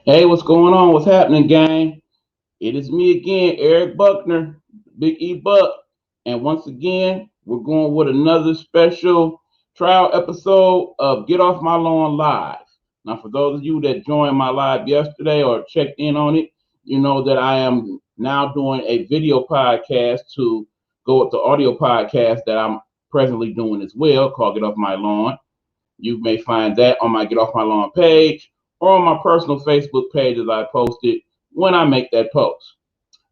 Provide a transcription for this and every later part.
Hey, what's going on? What's happening, gang? It is me again, Eric Buckner, Big E Buck. And once again, we're going with another special trial episode of Get Off My Lawn Live. Now, for those of you that joined my live yesterday or checked in on it, you know that I am now doing a video podcast to go with the audio podcast that I'm presently doing as well, called Get Off My Lawn. You may find that on my Get Off My Lawn page or on my personal Facebook page as I post it when I make that post.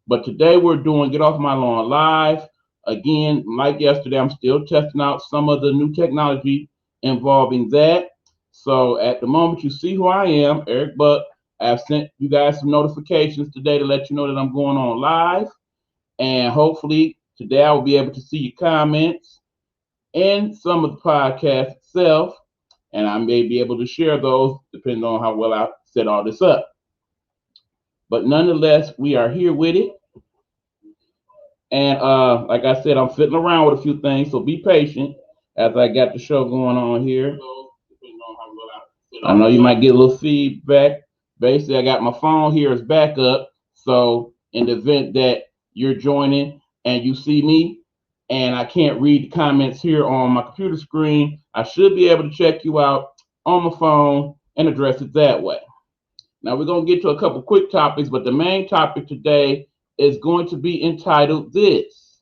But today we're doing Get Off My Lawn Live. Again, like yesterday, I'm still testing out some of the new technology involving that. So at the moment, you see who I am, Eric Buck. I've sent you guys some notifications today to let you know that I'm going on live. And hopefully today I will be able to see your comments and some of the podcast itself, and I may be able to share those depending on how well I set all this up. But nonetheless, we are here with it. And like I said, I'm fiddling around with a few things, so be patient as I got the show going on here. I know you might get a little feedback. Basically, I got my phone here as backup, so in the event that you're joining and you see me and I can't read the comments here on my computer screen, I should be able to check you out on my phone and address it that way. Now, we're going to get to a couple quick topics, but the main topic today is going to be entitled this: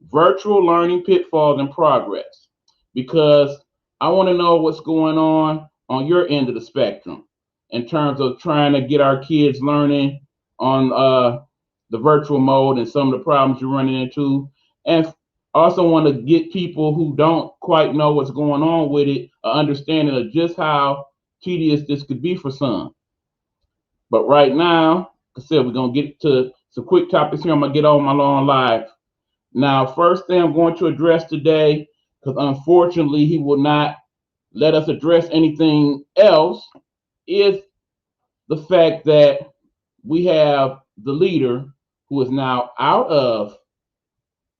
Virtual Learning Pitfalls and Progress, because I want to know what's going on your end of the spectrum in terms of trying to get our kids learning on the virtual mode and some of the problems you're running into. And also want to get people who don't quite know what's going on with it an understanding of just how tedious this could be for some. But right now, like I said, we're going to get to some quick topics here. I'm going to get on my lawn live. Now, first thing I'm going to address today, because unfortunately he will not let us address anything else, is the fact that we have the leader who is now out of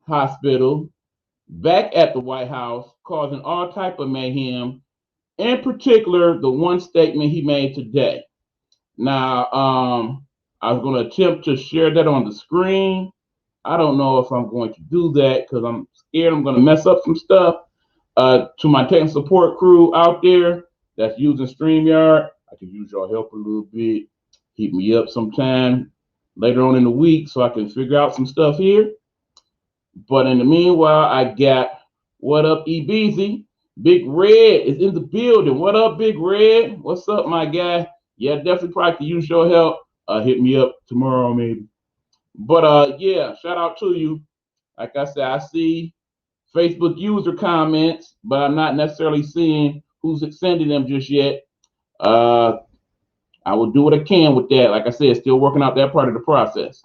hospital, back at the White House, causing all type of mayhem. In particular, the one statement he made today. Now, I was going to attempt to share that on the screen. I don't know if I'm going to do that because I'm scared I'm going to mess up some stuff. To my technical support crew out there that's using StreamYard, I could use your help a little bit. Keep me up sometime later on in the week so I can figure out some stuff here. But in the meanwhile, I got what up, EBZ? Big Red is in the building. What up, Big Red? What's up, my guy? Yeah, definitely probably could use your help. Hit me up tomorrow, maybe. But yeah, shout out to you. Like I said, I see Facebook user comments, but I'm not necessarily seeing who's sending them just yet. I will do what I can with that. Like I said, still working out that part of the process.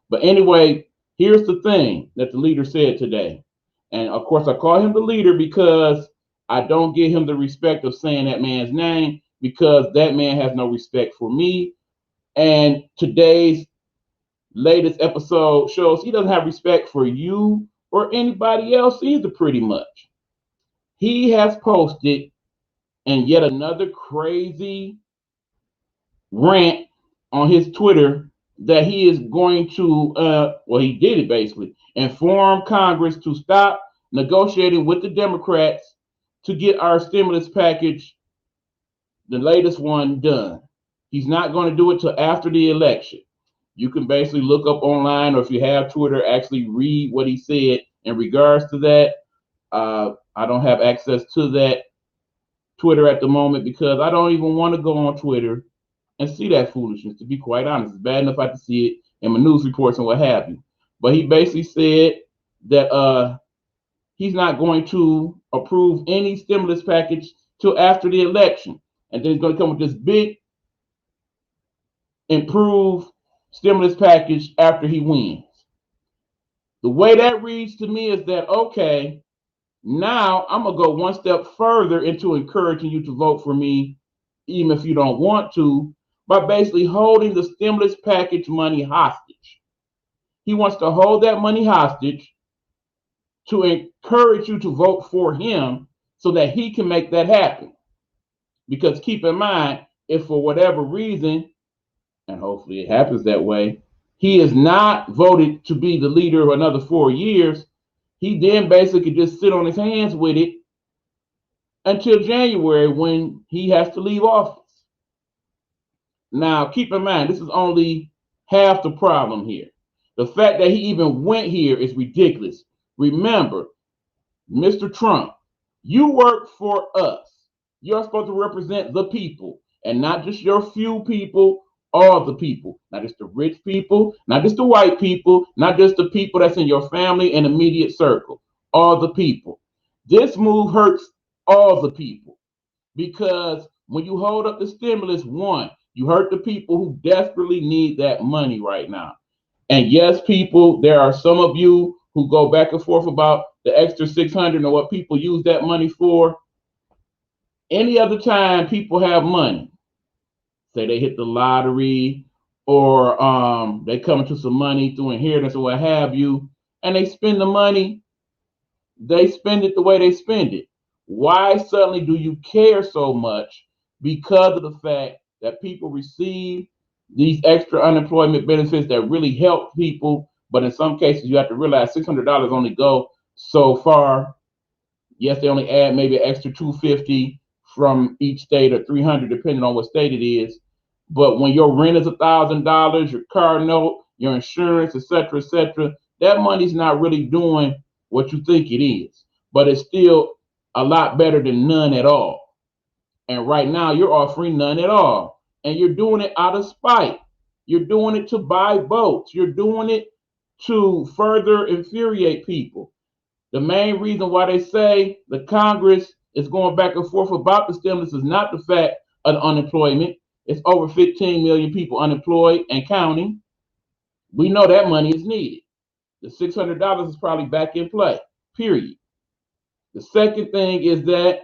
But anyway, here's the thing that the leader said today. And of course, I call him the leader because I don't give him the respect of saying that man's name, because that man has no respect for me. And today's latest episode shows he doesn't have respect for you or anybody else either, pretty much. He has posted in yet another crazy rant on his Twitter that he is going to, well, he did it basically, inform Congress to stop negotiating with the Democrats to get our stimulus package, the latest one, done. He's not going to do it till after the election. You can basically look up online, or if you have Twitter, actually read what he said in regards to that. I don't have access to that Twitter at the moment because I don't even want to go on Twitter and see that foolishness, to be quite honest. It's bad enough I can see it in my news reports and what have you. But he basically said that he's not going to approve any stimulus package till after the election. And then he's going to come with this big improved stimulus package after he wins. The way that reads to me is that, okay, now I'm going to go one step further into encouraging you to vote for me, even if you don't want to, by basically holding the stimulus package money hostage. He wants to hold that money hostage to encourage you to vote for him so that he can make that happen. Because keep in mind, if for whatever reason and hopefully it happens that way, he is not voted to be the leader of another 4 years, he then basically just sit on his hands with it until January when he has to leave office. Now, keep in mind, this is only half the problem here. The fact that he even went here is ridiculous. Remember, Mr. Trump, you work for us. You're supposed to represent the people and not just your few people, all the people, not just the rich people, not just the white people, not just the people that's in your family and immediate circle, all the people. This move hurts all the people because when you hold up the stimulus, one, you hurt the people who desperately need that money right now. And yes, people, there are some of you who go back and forth about the extra 600 and what people use that money for. Any other time people have money, say they hit the lottery or they come into some money through inheritance or what have you, and they spend the money, they spend it the way they spend it. Why suddenly do you care so much? Because of the fact that people receive these extra unemployment benefits that really help people, but in some cases you have to realize $600 only go so far. Yes, they only add maybe an extra 250 from each state or 300 depending on what state it is. But when your rent is $1,000, your car note, your insurance, etc., that money's not really doing what you think it is. But it's still a lot better than none at all. And right now you're offering none at all. And you're doing it out of spite. You're doing it to buy votes. You're doing it to further infuriate people. The main reason why they say the Congress is going back and forth about the stimulus is not the fact of the unemployment. It's over 15 million people unemployed and counting. We know that money is needed. The $600 is probably back in play, period. The second thing is that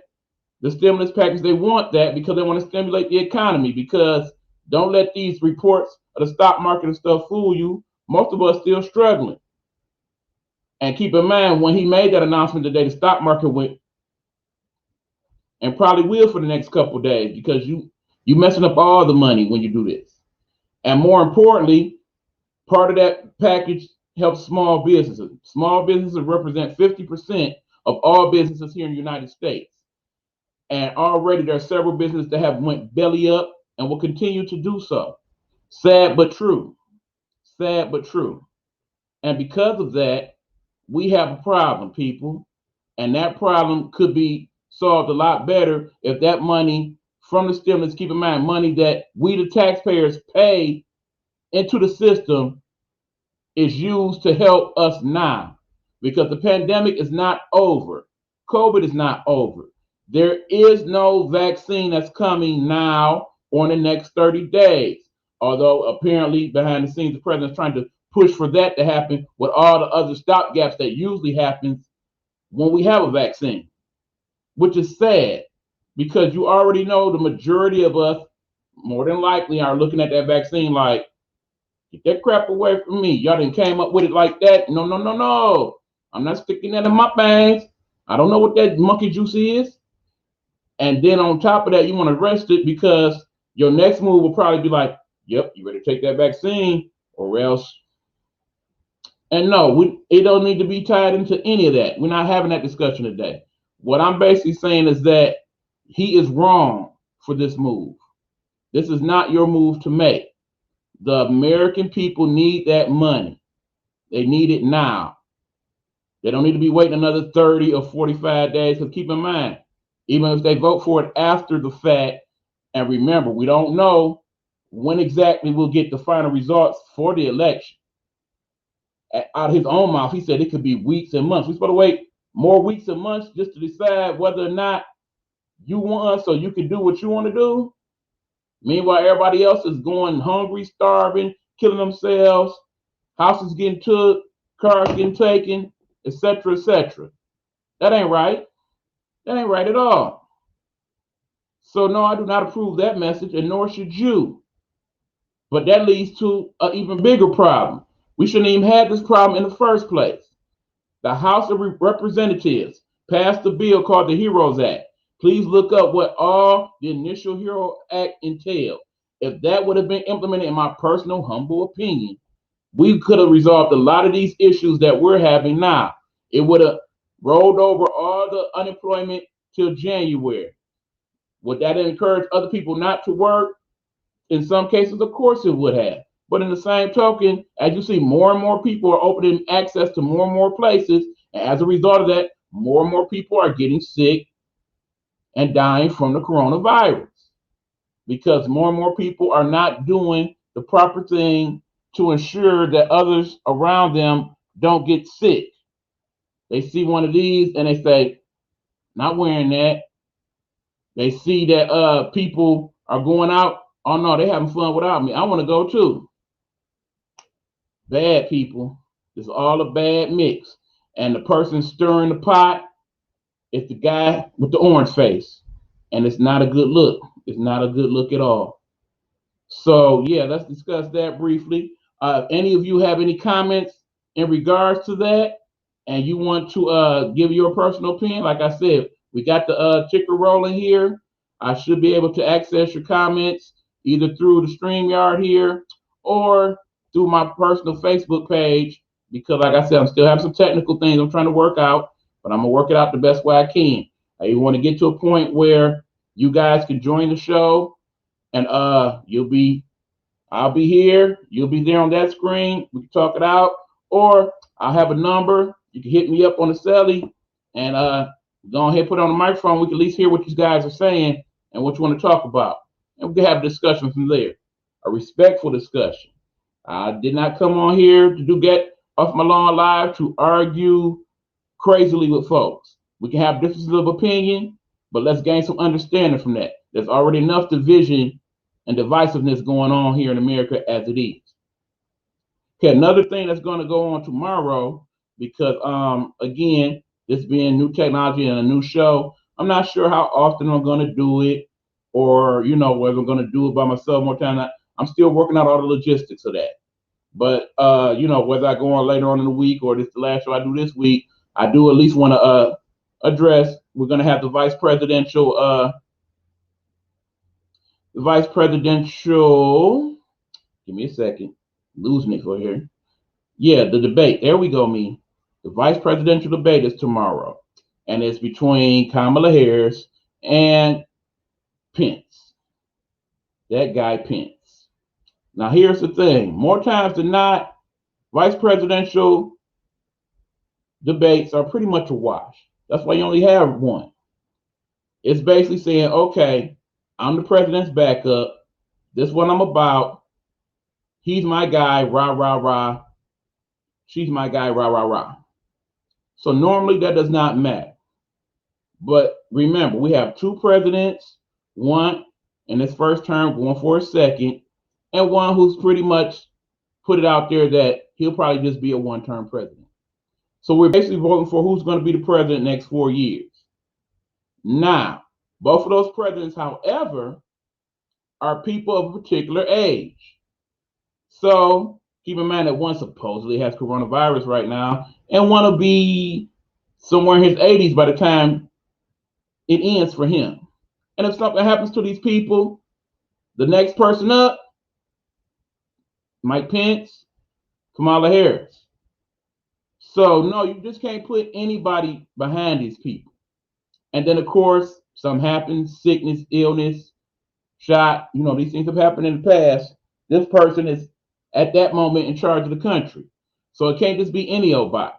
the stimulus package, they want that because they want to stimulate the economy. Because don't let these reports of the stock market and stuff fool you. Most of us still struggling. And keep in mind, when he made that announcement today, the stock market went, and probably will for the next couple of days, because you messing up all the money when you do this. And more importantly, part of that package helps small businesses. Small businesses represent 50% of all businesses here in the United States. And already there are several businesses that have went belly up and will continue to do so. Sad but true. Sad but true. And because of that, we have a problem, people. And that problem could be solved a lot better if that money from the stimulus, keep in mind, money that we the taxpayers pay into the system, is used to help us now. Because the pandemic is not over. COVID is not over. There is no vaccine that's coming now or in the next 30 days. Although apparently behind the scenes, the president's trying to push for that to happen with all the other stopgaps that usually happens when we have a vaccine, which is sad because you already know the majority of us more than likely are looking at that vaccine like, get that crap away from me. Y'all done came up with it like that. No, no, no, no. I'm not sticking that in my veins. I don't know what that monkey juice is. And then on top of that, you want to arrest it because your next move will probably be like, yep, you better take that vaccine or else. And no, it don't need to be tied into any of that. We're not having that discussion today. What I'm basically saying is that he is wrong for this move. This is not your move to make. The American people need that money. They need it now. They don't need to be waiting another 30 or 45 days. Because keep in mind, even if they vote for it after the fact, and remember, we don't know when exactly we'll get the final results for the election. Out of his own mouth, he said it could be weeks and months. We're supposed to wait more weeks and months just to decide whether or not you want so you can do what you want to do. Meanwhile, everybody else is going hungry, starving, killing themselves, houses getting took, cars getting taken, etc., etc. That ain't right. That ain't right at all. So no, I do not approve that message, and nor should you. But that leads to an even bigger problem. We shouldn't even have this problem in the first place. The House of Representatives passed a bill called the HEROES Act. Please look up what all the initial HERO Act entailed. if that would have been implemented, in my personal humble opinion, we could have resolved a lot of these issues that we're having now. It would have rolled over all the unemployment till January. Would that encourage other people not to work? In some cases, of course, it would have. But in the same token, as you see, more and more people are opening access to more and more places. And as a result of that, more and more people are getting sick and dying from the coronavirus because more and more people are not doing the proper thing to ensure that others around them don't get sick. They see one of these and they say, not wearing that. They see that people are going out. Oh no, they're having fun without me. I want to go too. Bad people. It's all a bad mix. And the person stirring the pot is the guy with the orange face. And it's not a good look. It's not a good look at all. So yeah, let's discuss that briefly. Any of you have any comments in regards to that, and you want to give your personal opinion? Like I said, we got the ticker rolling here. I should be able to access your comments either through the StreamYard here or through my personal Facebook page because, like I said, I'm still having some technical things I'm trying to work out, but I'm gonna work it out the best way I can. I want to get to a point where you guys can join the show and I'll be here, you'll be there on that screen, we can talk it out, or I'll have a number, you can hit me up on the celly and go ahead and put it on the microphone, we can at least hear what you guys are saying and what you want to talk about. And we can have a discussion from there, a respectful discussion. I did not come on here to get off my lawn live to argue crazily with folks. We can have differences of opinion, but let's gain some understanding from that. There's already enough division and divisiveness going on here in America as it is. Okay, another thing that's going to go on tomorrow, because again, this being new technology and a new show, I'm not sure how often I'm going to do it, or whether I'm going to do it by myself more time. I'm still working out all the logistics of that. But whether I go on later on in the week or this the last show I do this week, I do at least want to address. We're going to have the vice presidential. Give me a second. Losing it for here. Yeah, the debate. There we go, me. The vice presidential debate is tomorrow. And it's between Kamala Harris and Pence. That guy Pence. Now, here's the thing. More times than not, vice presidential debates are pretty much a wash. That's why you only have one. It's basically saying, okay, I'm the president's backup. This is what I'm about. He's my guy, rah, rah, rah. She's my guy, rah, rah, rah. So normally that does not matter. But remember, we have two presidents, one in his first term going for a second, and one who's pretty much put it out there that he'll probably just be a one-term president. So we're basically voting for who's going to be the president next 4 years. Now, both of those presidents, however, are people of a particular age. So keep in mind that one supposedly has coronavirus right now and one will be somewhere in his 80s by the time it ends for him. And if something happens to these people, the next person up, Mike Pence, Kamala Harris. So no, you just can't put anybody behind these people. And then of course, something happens, sickness, illness, shot, these things have happened in the past. This person is at that moment in charge of the country. So it can't just be any old body.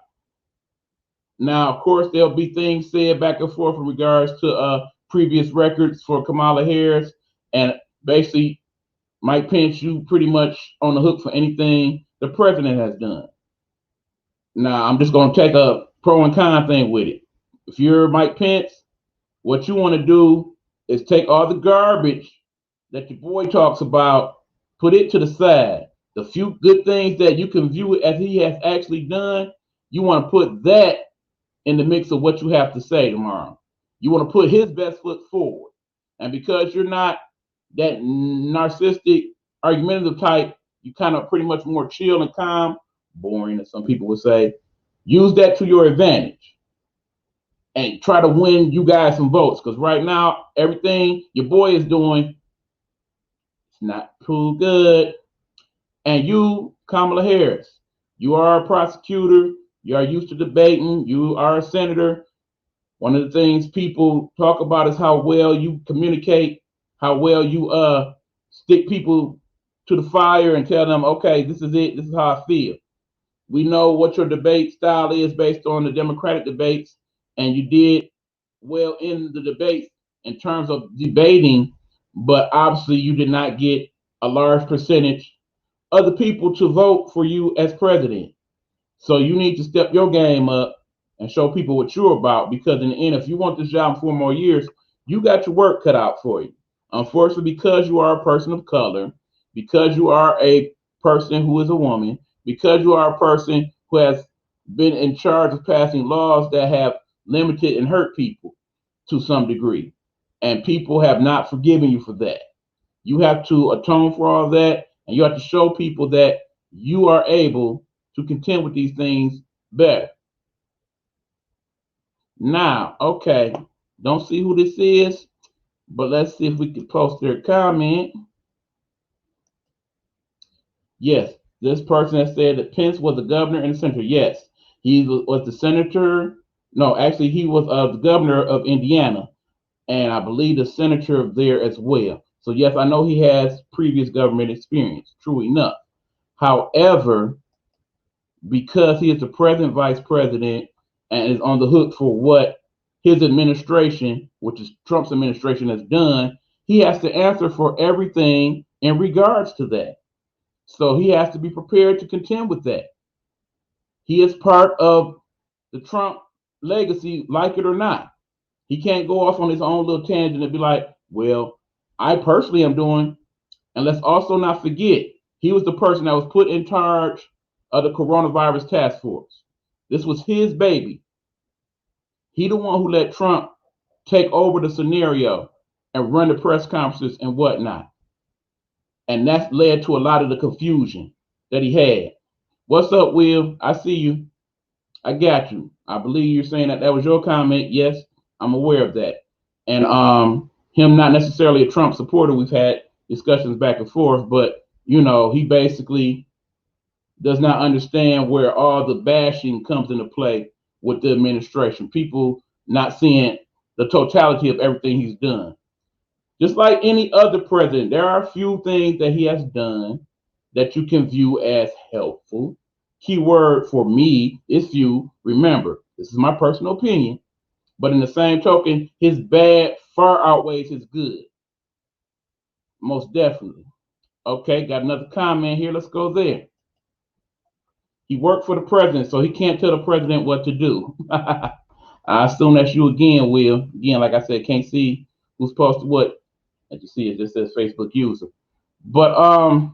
Now, of course, there'll be things said back and forth in regards to previous records for Kamala Harris. And basically, Mike Pence, you pretty much on the hook for anything the president has done. Now, I'm just going to take a pro and con thing with it. If you're Mike Pence, what you want to do is take all the garbage that your boy talks about, put it to the side. The few good things that you can view as he has actually done, you want to put that in the mix of what you have to say tomorrow. You want to put his best foot forward. And because you're not that narcissistic, argumentative type, you kind of pretty much more chill and calm, boring, as some people would say. Use that to your advantage and try to win you guys some votes. Because right now, everything your boy is doing, It's not too good. And you, Kamala Harris, you are a prosecutor. You are used to debating. You are a senator. One of the things people talk about is how well you communicate, how well you stick people to the fire and tell them, okay, this is it. This is how I feel. We know what your debate style is based on the Democratic debates, and you did well in the debates in terms of debating, but obviously you did not get a large percentage of the people to vote for you as president. So you need to step your game up and show people what you're about, because in the end, if you want this job 4 more years, you got your work cut out for you. Unfortunately, because you are a person of color, because you are a person who is a woman, because you are a person who has been in charge of passing laws that have limited and hurt people to some degree, and people have not forgiven you for that. You have to atone for all that, and you have to show people that you are able to contend with these things better. Now, okay, don't see who this is, but let's see if we can post their comment. Yes, this person has said that Pence was the governor and the senator. Yes, he was the senator. No, actually, he was the governor of Indiana, and I believe the senator there as well. So, yes, I know he has previous government experience, true enough. However, because he is the president, vice president, and is on the hook for what his administration, which is Trump's administration, has done, he has to answer for everything in regards to that. So he has to be prepared to contend with that. He is part of the Trump legacy, like it or not. He can't go off on his own little tangent and be like, well, I personally am doing, and let's also not forget, he was the person that was put in charge of the coronavirus task force. This was his baby. He the one who let Trump take over the scenario and run the press conferences and whatnot. And that led to a lot of the confusion that he had. What's up, Will? I see you. I got you. I believe you're saying that was your comment. Yes, I'm aware of that. And him not necessarily a Trump supporter. We've had discussions back and forth, but he basically does not understand where all the bashing comes into play with the administration. People not seeing the totality of everything he's done. Just like any other president, there are a few things that he has done that you can view as helpful. Keyword for me is few. Remember, this is my personal opinion, but in the same token, his bad far outweighs his good. Most definitely. Okay, got another comment here. Let's go there. He worked for the president, so he can't tell the president what to do. I assume that's you again, Will. Again, like I said, can't see who's posted what. As you see, it just says Facebook user. But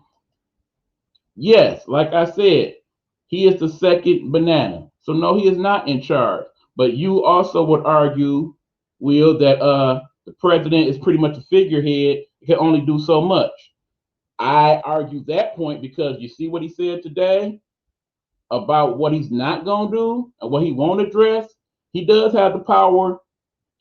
yes, like I said, he is the second banana. So no, he is not in charge. But you also would argue, Will, that the president is pretty much a figurehead, can only do so much. I argue that point because you see what he said today about what he's not going to do and what he won't address. He does have the power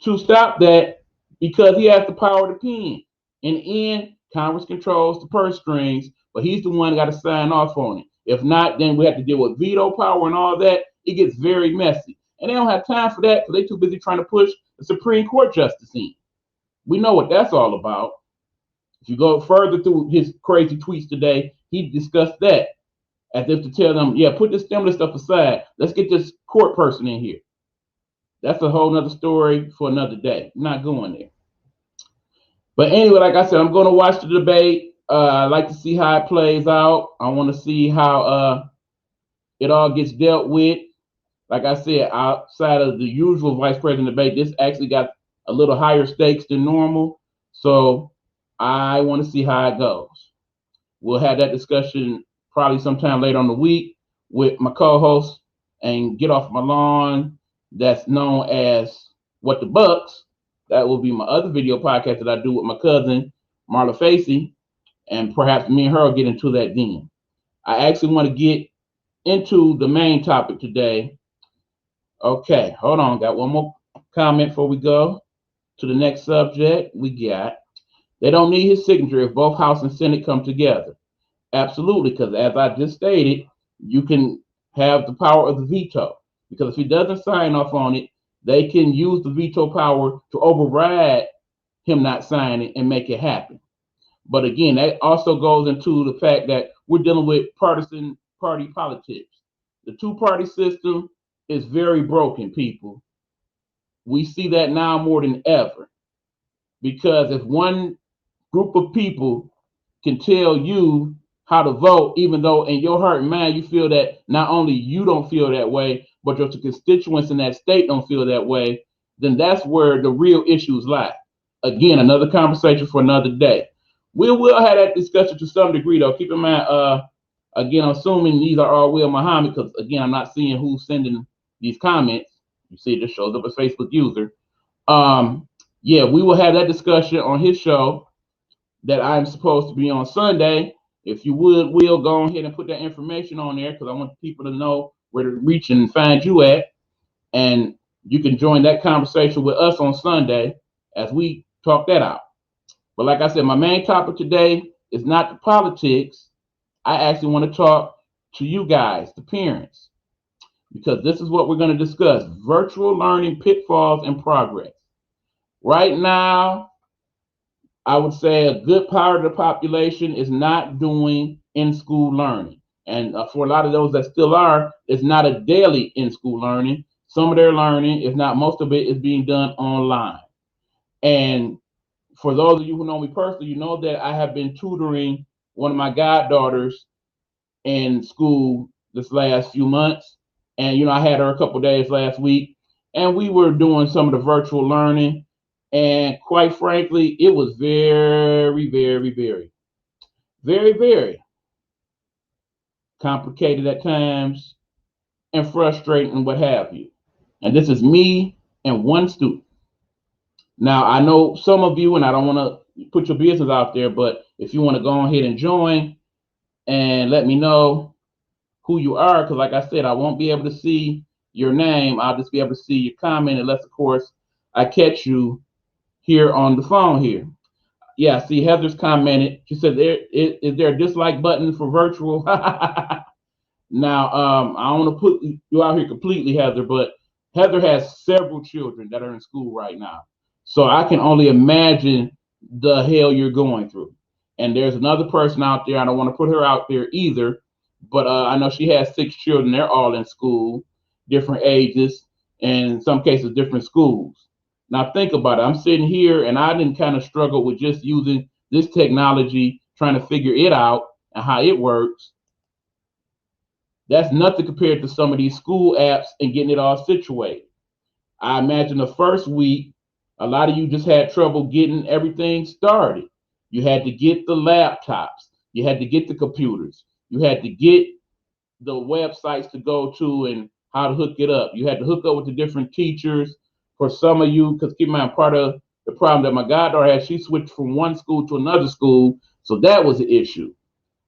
to stop that because he has the power to pen. In the end, Congress controls the purse strings, but he's the one that got to sign off on it. If not, then we have to deal with veto power and all that. It gets very messy. And they don't have time for that because they're too busy trying to push the Supreme Court justice in. We know what that's all about. If you go further through his crazy tweets today, he discussed that as if to tell them, yeah, put this stimulus stuff aside. Let's get this court person in here. That's a whole nother story for another day. I'm not going there. But anyway, like I said, I'm going to watch the debate. I like to see how it plays out. I want to see how it all gets dealt with. Like I said, outside of the usual vice president debate, this actually got a little higher stakes than normal. So I want to see how it goes. We'll have that discussion probably sometime later on the week with my co-host and get off my lawn. That's known as What the Bucks. That will be my other video podcast that I do with my cousin Marla Facey, and perhaps me and her will get into that then. I actually want to get into the main topic today. Okay, hold on. Got one more comment before we go to the next subject. We got They don't need his signature if both House and Senate come together. Absolutely, because as I just stated, you can have the power of the veto. Because if he doesn't sign off on it, they can use the veto power to override him not signing and make it happen. But again, that also goes into the fact that we're dealing with partisan party politics. The two-party system is very broken, people. We see that now more than ever. Because if one group of people can tell you how to vote, even though in your heart and mind you feel that not only you don't feel that way, but your constituents in that state don't feel that way, then that's where the real issues lie. Again, another conversation for another day. We will have that discussion to some degree, though. Keep in mind, again, I'm assuming these are all Will Muhammad, because again, I'm not seeing who's sending these comments. You see, it just shows up as Facebook user. Um, yeah, we will have that discussion on his show that I'm supposed to be on Sunday. If you would, Will, go ahead and put that information on there because I want people to know where to reach and find you at. And you can join that conversation with us on Sunday as we talk that out. But like I said, my main topic today is not the politics. I actually want to talk to you guys, the parents, because this is what we're going to discuss: virtual learning pitfalls and progress. Right now, I would say a good part of the population is not doing in-school learning. And for a lot of those that still are, it's not a daily in-school learning. Some of their learning, if not most of it, is being done online. And for those of you who know me personally, you know that I have been tutoring one of my goddaughters in school this last few months. And, I had her a couple days last week, and we were doing some of the virtual learning. And quite frankly, it was very, very, very, very, very complicated at times and frustrating and what have you. And this is me and one student. Now, I know some of you, and I don't want to put your business out there, but if you want to go ahead and join and let me know who you are, because like I said, I won't be able to see your name. I'll just be able to see your comment, unless, of course, I catch you here on the phone here. Yeah, see, Heather's commented. She said, is there a dislike button for virtual? Now, I don't want to put you out here completely, Heather, but Heather has several children that are in school right now. So I can only imagine the hell you're going through. And there's another person out there. I don't want to put her out there either, but I know she has 6 children. They're all in school, different ages, and in some cases, different schools. Now, think about it. I'm sitting here, and I didn't kind of struggle with just using this technology, trying to figure it out and how it works. That's nothing compared to some of these school apps and getting it all situated. I imagine the first week, a lot of you just had trouble getting everything started. You had to get the laptops, you had to get the computers, you had to get the websites to go to and how to hook it up. You had to hook up with the different teachers. For some of you, because keep in mind, part of the problem that my goddaughter had, she switched from one school to another school, so that was the issue.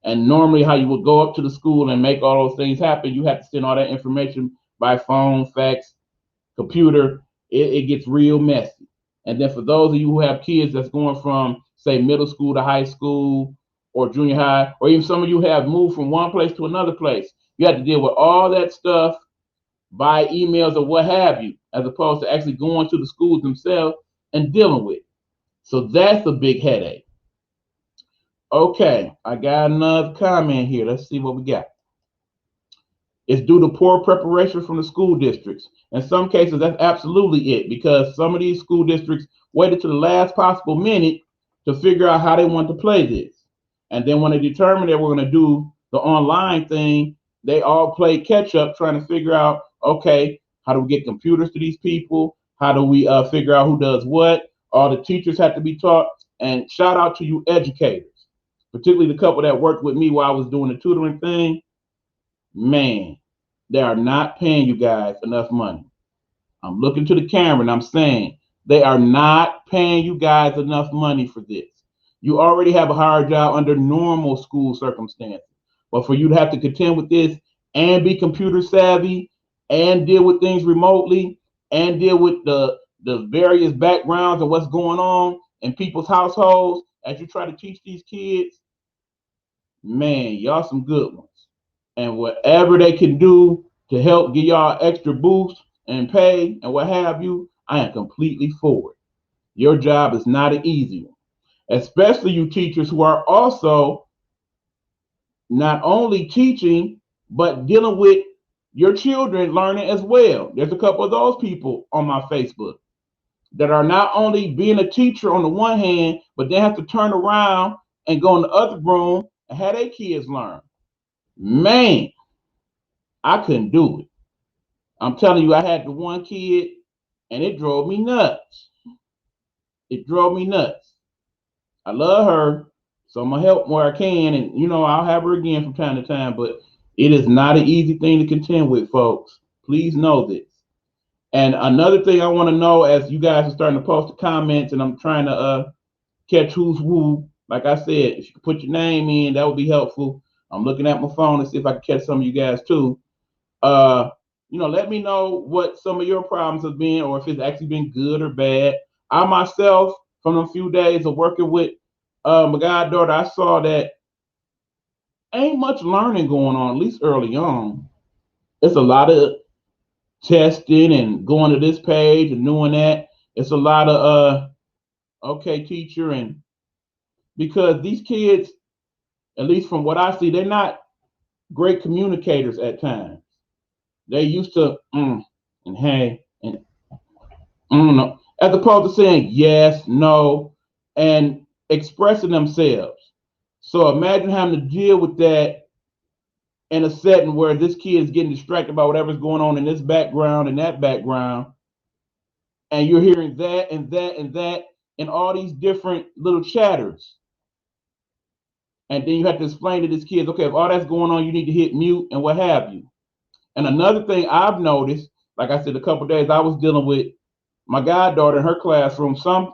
And normally, how you would go up to the school and make all those things happen, you have to send all that information by phone, fax, computer. It gets real messy. And then for those of you who have kids that's going from, say, middle school to high school or junior high, or even some of you have moved from one place to another place, you have to deal with all that stuff by emails or what have you, as opposed to actually going to the schools themselves and dealing with it. So that's a big headache. Okay, I got another comment here. Let's see what we got. It's due to poor preparation from the school districts. In some cases, that's absolutely it, because some of these school districts waited to the last possible minute to figure out how they want to play this. And then when they determined they were going to do the online thing, they all played catch up trying to figure out, okay, how do we get computers to these people? How do we figure out who does what? All the teachers have to be taught. And shout out to you educators, particularly the couple that worked with me while I was doing the tutoring thing. Man, they are not paying you guys enough money. I'm looking to the camera and I'm saying they are not paying you guys enough money for this. You already have a hard job under normal school circumstances. But for you to have to contend with this and be computer savvy and deal with things remotely and deal with the various backgrounds and what's going on in people's households, as you try to teach these kids, man, y'all some good ones. And whatever they can do to help give y'all extra boost and pay and what have you, I am completely for it. Your job is not an easy one, especially you teachers who are also not only teaching, but dealing with your children learning as well. There's a couple of those people on my Facebook that are not only being a teacher on the one hand, but they have to turn around and go in the other room and have their kids learn. Man, I couldn't do it. I'm telling you, I had the one kid and it drove me nuts. It drove me nuts. I love her, so I'm gonna help where I can, and I'll have her again from time to time. But it is not an easy thing to contend with, folks. Please know this. And another thing I want to know, as you guys are starting to post the comments, and I'm trying to catch who's who. Like I said, if you could put your name in, that would be helpful. I'm looking at my phone to see if I can catch some of you guys too. Let me know what some of your problems have been, or if it's actually been good or bad. I myself, from a few days of working with my goddaughter, I saw that ain't much learning going on, at least early on. It's a lot of testing and going to this page and doing that. It's a lot of okay, teacher, and because these kids, at least from what I see, they're not great communicators at times. They used to and hey and no, as opposed to saying yes, no, and expressing themselves. So imagine having to deal with that in a setting where this kid is getting distracted by whatever's going on in this background and that background, and you're hearing that and that and that and all these different little chatters. And then you have to explain to these kids, okay, if all that's going on, you need to hit mute and what have you. And another thing I've noticed, like I said, a couple of days I was dealing with my goddaughter in her classroom. Some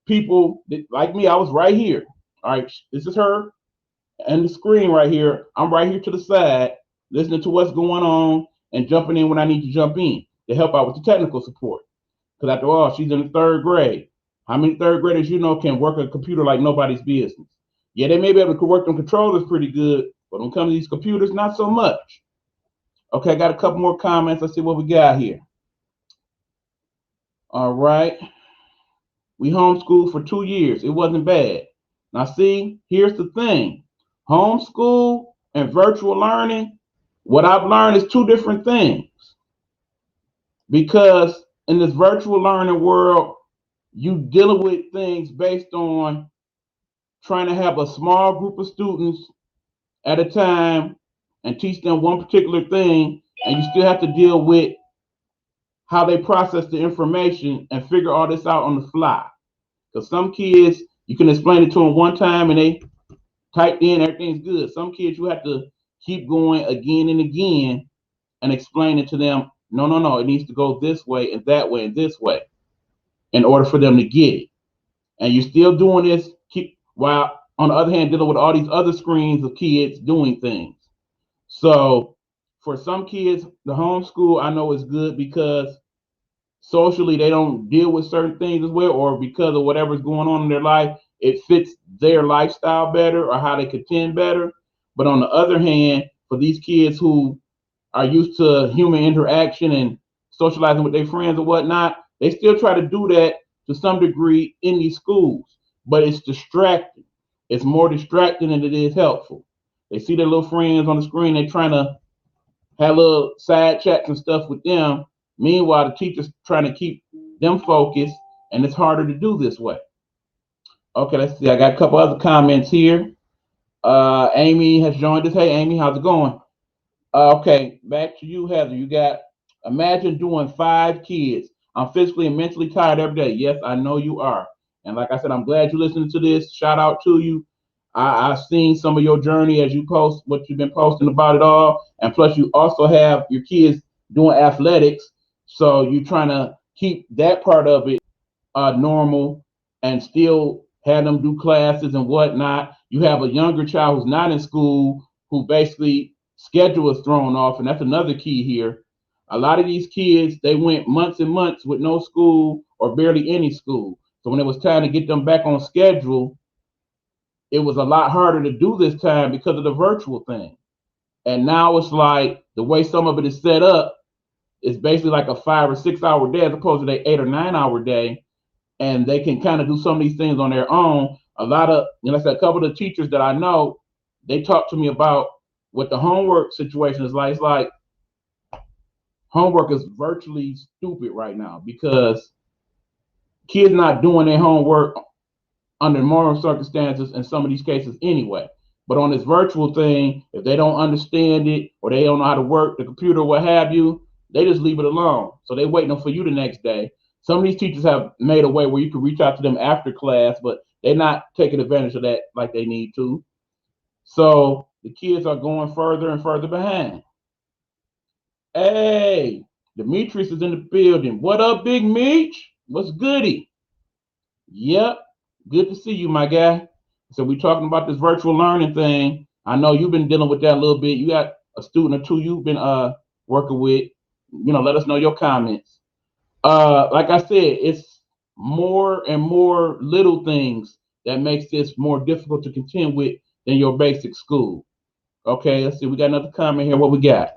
people like me, I was right here. All right, this is her and the screen right here. I'm right here to the side, listening to what's going on and jumping in when I need to jump in to help out with the technical support. Because after all, she's in the third grade. How many third graders can work a computer like nobody's business? Yeah, they may be able to work them controllers pretty good, but when it comes to these computers, not so much. Okay, I got a couple more comments. Let's see what we got here. All right. We homeschooled for 2 years. It wasn't bad. Now, see, here's the thing. Homeschool and virtual learning, what I've learned is two different things. Because in this virtual learning world, you dealing with things based on trying to have a small group of students at a time and teach them one particular thing, and you still have to deal with how they process the information and figure all this out on the fly. Because some kids, you can explain it to them one time and they typed in, everything's good. Some kids, you have to keep going again and again and explain it to them. No, it needs to go this way and that way and this way in order for them to get it. And you're still doing this while, on the other hand, dealing with all these other screens of kids doing things. So for some kids, the homeschool I know is good because socially they don't deal with certain things as well, or because of whatever's going on in their life, it fits their lifestyle better or how they contend better. But on the other hand, for these kids who are used to human interaction and socializing with their friends and whatnot, they still try to do that to some degree in these schools, but it's distracting. It's more distracting than it is helpful. They see their little friends on the screen, they're trying to have little side chats and stuff with them. Meanwhile, the teacher's trying to keep them focused, and it's harder to do this way. Okay, let's see. I got a couple other comments here. Amy has joined us. Hey, Amy, how's it going? Okay, back to you, Heather. You got, imagine doing 5 kids. I'm physically and mentally tired every day. Yes, I know you are. And like I said, I'm glad you're listening to this. Shout out to you. I've seen some of your journey as you post what you've been posting about it all. And plus, you also have your kids doing athletics. So you're trying to keep that part of it normal and still have them do classes and whatnot. You have a younger child who's not in school who basically schedule is thrown off. And that's another key here. A lot of these kids, they went months and months with no school or barely any school. So when it was time to get them back on schedule, it was a lot harder to do this time because of the virtual thing. And now it's like the way some of it is set up, it's basically like a 5 or 6 hour day as opposed to the 8 or 9 hour day. And they can kind of do some of these things on their own. A lot of, you know, like I said, a couple of the teachers that I know, they talk to me about what the homework situation is like. It's like homework is virtually stupid right now because kids not doing their homework under normal circumstances in some of these cases anyway. But on this virtual thing, if they don't understand it or they don't know how to work the computer or what have you, they just leave it alone. So they're waiting for you the next day. Some of these teachers have made a way where you can reach out to them after class, but they're not taking advantage of that like they need to. So the kids are going further and further behind. Hey, Demetrius is in the building. What up, Big Meech? What's goody? Yep, good to see you, my guy. So we're talking about this virtual learning thing. I know you've been dealing with that a little bit. You got a student or two you've been working with. You know, let us know your comments. Like I said, it's more and more little things that makes this more difficult to contend with than your basic school. Okay, let's see. We got another comment here. What we got?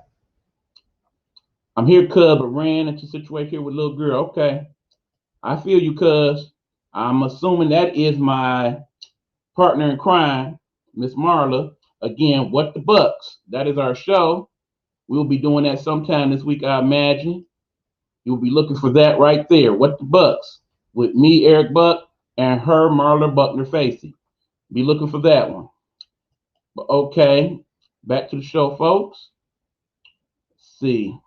I'm here, cuz, but ran into a situation here with a little girl. Okay, I feel you, cuz. I'm assuming that is my partner in crime, Miss Marla. Again, What the Bucks? That is our show. We'll be doing that sometime this week, I imagine. You'll be looking for that right there. What the Bucks? With me, Eric Buck, and her, Marla Buckner Facey. Be looking for that one. But okay, back to the show, folks. Let's see.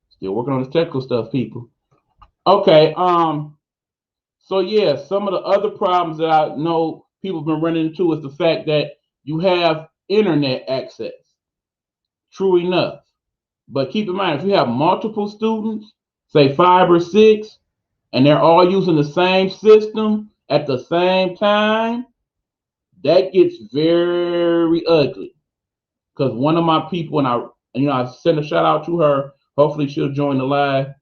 Still working on the technical stuff, people. Okay, so yeah, some of the other problems that I know people have been running into is the fact that you have internet access. True enough. But keep in mind, if you have multiple students, say 5 or 6, and they're all using the same system at the same time, that gets very ugly. Because one of my people, and I send a shout out to her. Hopefully she'll join the live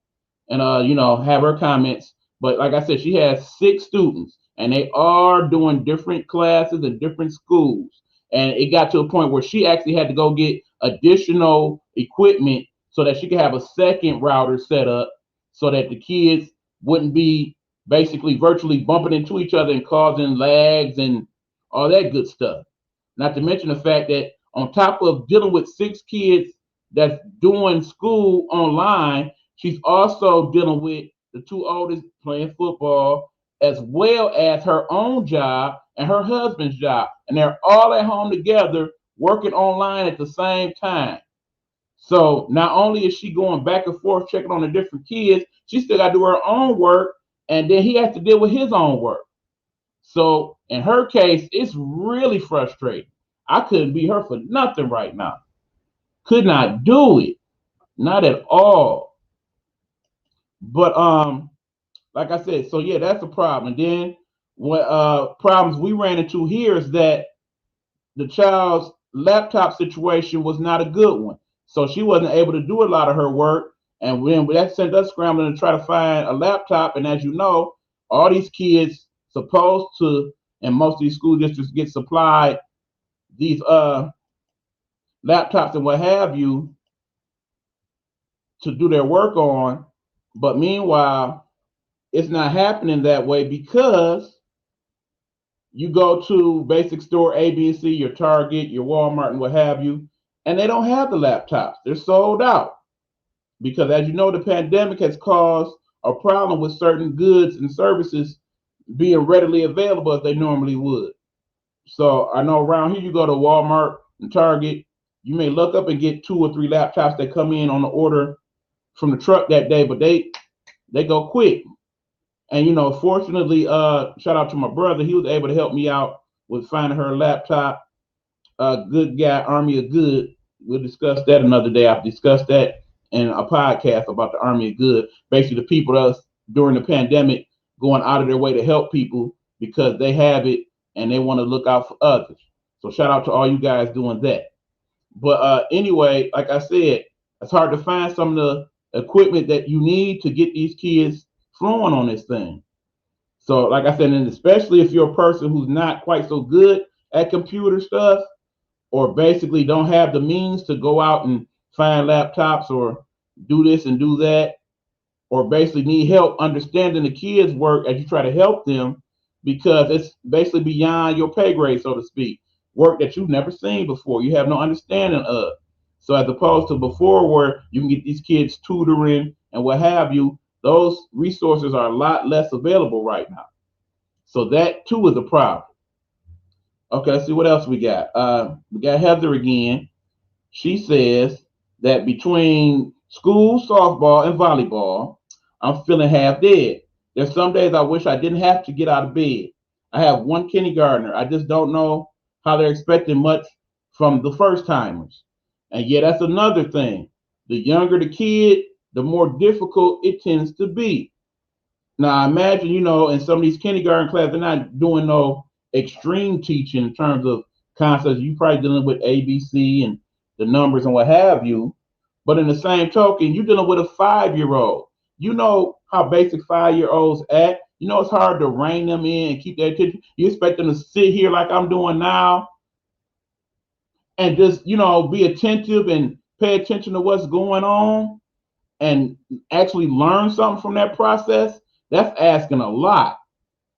and have her comments. But like I said, she has 6 students, and they are doing different classes in different schools. And it got to a point where she actually had to go get additional equipment so that she could have a second router set up so that the kids wouldn't be basically virtually bumping into each other and causing lags and all that good stuff. Not to mention the fact that on top of dealing with 6 kids that's doing school online, she's also dealing with the 2 oldest playing football, as well as her own job and her husband's job. And they're all at home together working online at the same time. So not only is she going back and forth checking on the different kids, she still got to do her own work, and then he has to deal with his own work. So in her case, it's really frustrating. I couldn't be her for nothing right now. Could not do it. Not at all. But like I said, so yeah, that's a problem. And then what problems we ran into here is that the child's laptop situation was not a good one. So she wasn't able to do a lot of her work. And then that sent us scrambling to try to find a laptop. And as you know, all these kids supposed to, in most of these school districts, get supplied these laptops and what have you to do their work on. But meanwhile, it's not happening that way because you go to basic store A, B, and C, your Target, your Walmart, and what have you, and they don't have the laptops. They're sold out. Because as you know, the pandemic has caused a problem with certain goods and services being readily available as they normally would. So I know around here you go to Walmart and Target, you may look up and get 2 or 3 laptops that come in on the order from the truck that day, but they go quick. And fortunately, shout out to my brother, he was able to help me out with finding her a laptop. Good guy, Army of Good. We'll discuss that another day. I've discussed that in a podcast about the Army of Good. Basically, the people that's during the pandemic going out of their way to help people because they have it and they want to look out for others. So shout out to all you guys doing that. But anyway, like I said, it's hard to find some of the equipment that you need to get these kids flowing on this thing. So, like I said, and especially if you're a person who's not quite so good at computer stuff, or basically don't have the means to go out and find laptops or do this and do that, or basically need help understanding the kids' work as you try to help them, because it's basically beyond your pay grade, so to speak. Work that you've never seen before, you have no understanding of. So as opposed to before, where you can get these kids tutoring and what have you, those resources are a lot less available right now. So that too is a problem. Okay, let's see what else we got. We got Heather again. She says that between school, softball, and volleyball, I'm feeling half dead. There's some days I wish I didn't have to get out of bed. I have one kindergartner. I just don't know how they're expecting much from the first timers. And yet, that's another thing. The younger the kid, the more difficult it tends to be. Now, I imagine, in some of these kindergarten classes, they're not doing no extreme teaching in terms of concepts. You probably dealing with ABC and the numbers and what have you. But in the same token, you're dealing with a 5-year-old. You know how basic 5-year-olds act. You know it's hard to rein them in and keep their attention. You expect them to sit here like I'm doing now and just, be attentive and pay attention to what's going on and actually learn something from that process. That's asking a lot.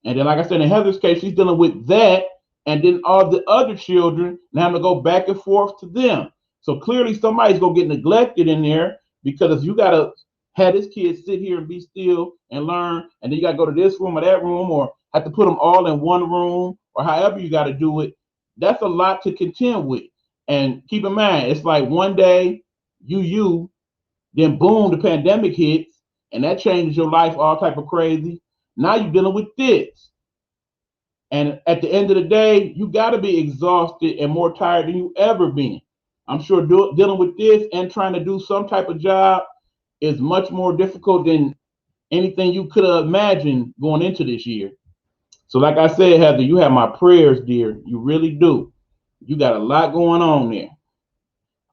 And then, like I said, in Heather's case, she's dealing with that, and then all the other children and having to go back and forth to them. So clearly, somebody's gonna get neglected in there, because if you gotta have this kid sit here and be still and learn, and then you gotta go to this room or that room, or have to put them all in one room, or however you gotta do it, that's a lot to contend with. And keep in mind, it's like one day then boom, the pandemic hits, and that changes your life all type of crazy. Now you're dealing with this. And at the end of the day, you got to be exhausted and more tired than you ever been. I'm sure dealing with this and trying to do some type of job is much more difficult than anything you could have imagined going into this year. So, like I said, Heather, you have my prayers, dear. You really do. You got a lot going on there.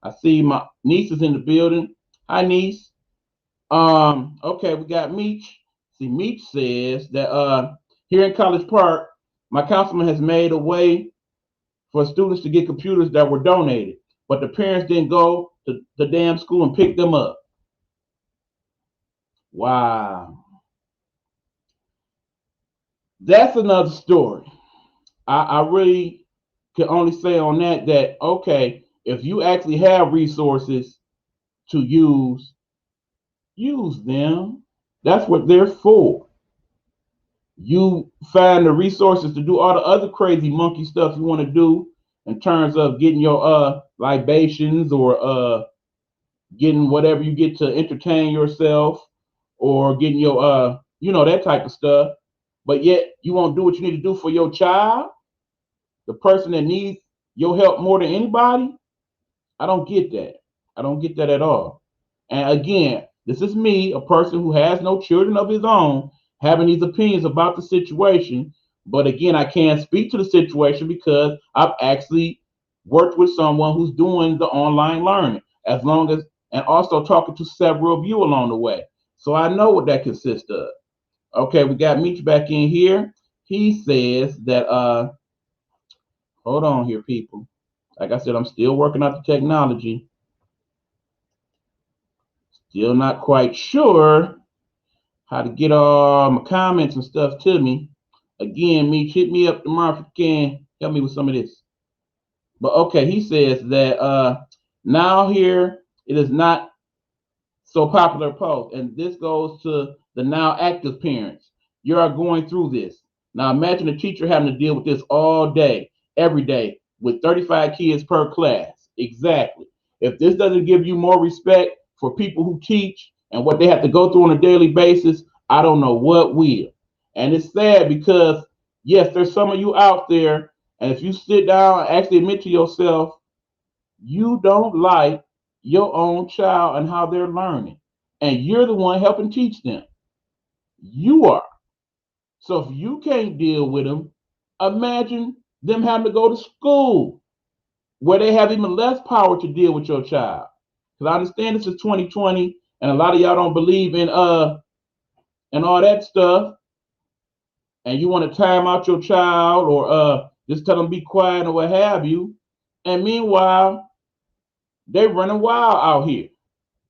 I see my niece is in the building. Hi, niece. Okay, we got Meech. See, Meech says that here in College Park, my councilman has made a way for students to get computers that were donated, but the parents didn't go to the damn school and pick them up. Wow. That's another story. I really can only say on that, okay, if you actually have resources to use them. That's what they're for. You find the resources to do all the other crazy monkey stuff you want to do in terms of getting your libations, or getting whatever you get to entertain yourself, or getting your that type of stuff. But yet you won't do what you need to do for your child, the person that needs your help more than anybody. I don't get that. I don't get that at all. And again, this is me, a person who has no children of his own, having these opinions about the situation. But again, I can't speak to the situation because I've actually worked with someone who's doing the online learning, and also talking to several of you along the way. So I know what that consists of. Okay, we got Meech back in here. He says that hold on here, people. Like I said, I'm still working out the technology. Still not quite sure how to get all my comments and stuff to me. Again, Meech, hit me up tomorrow if you can. Help me with some of this. But okay, he says that now here it is not so popular post. And this goes to the now active parents. You are going through this. Now imagine a teacher having to deal with this all day, every day, with 35 kids per class. Exactly. If this doesn't give you more respect for people who teach and what they have to go through on a daily basis, I don't know what will. And it's sad because, yes, there's some of you out there, and if you sit down and actually admit to yourself, you don't like your own child and how they're learning, and you're the one helping teach them. You are. So if you can't deal with them, imagine them having to go to school where they have even less power to deal with your child. Because I understand this is 2020, and a lot of y'all don't believe in and all that stuff. and you want to time out your child or just tell them be quiet or what have you. And meanwhile, they running wild out here.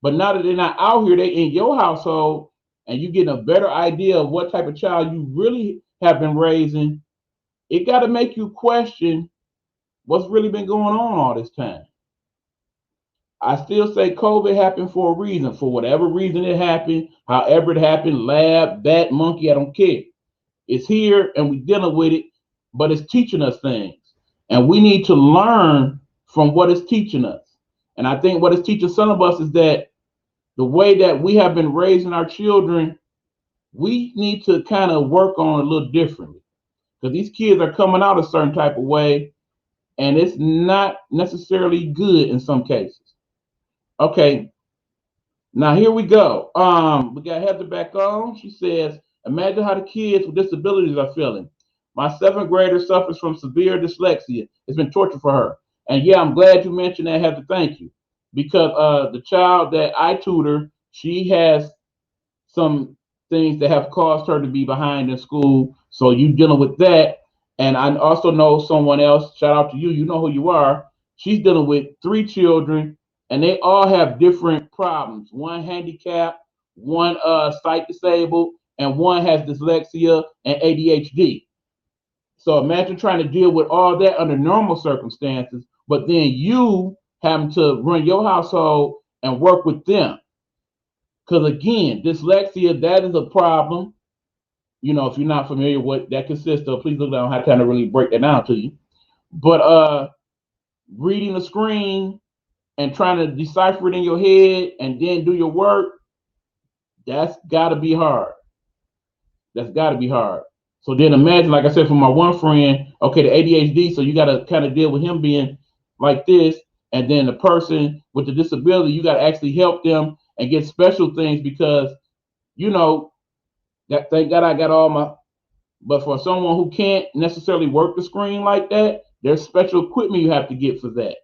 But now that they're not out here, they in your household, and you getting a better idea of what type of child you really have been raising. It got to make you question what's really been going on all this time. I still say COVID happened for a reason. For whatever reason it happened, however it happened, lab, bat, monkey, I don't care. It's here and we're dealing with it, but it's teaching us things. And we need to learn from what it's teaching us. And I think what it's teaching some of us is that the way that we have been raising our children, we need to kind of work on a little differently. Because these kids are coming out a certain type of way, and it's not necessarily good in some cases. Okay, now here we go. We got Heather back on. She says, imagine how the kids with disabilities are feeling. My seventh grader suffers from severe dyslexia. It's been torture for her. And yeah, I'm glad you mentioned that, Heather. Thank you. Because the child that I tutor, she has some things that have caused her to be behind in school. So you dealing with that. And I also know someone else, shout out to you, you know who you are. She's dealing with three children, and they all have different problems. One handicapped, one sight disabled, and one has dyslexia and ADHD. So imagine trying to deal with all that under normal circumstances, but then you having to run your household and work with them. Because again, dyslexia, that is a problem. You know, if you're not familiar with what that consists of, please look down how to really break that down to you. But reading the screen and trying to decipher it in your head and then do your work, that's gotta be hard. That's gotta be hard. So then imagine, like I said, for my one friend, okay, the ADHD, so you gotta kind of deal with him being like this, and then the person with the disability, you gotta actually help them and get special things because, you know, that thank God I got all my, but for someone who can't necessarily work the screen like that, there's special equipment you have to get for that.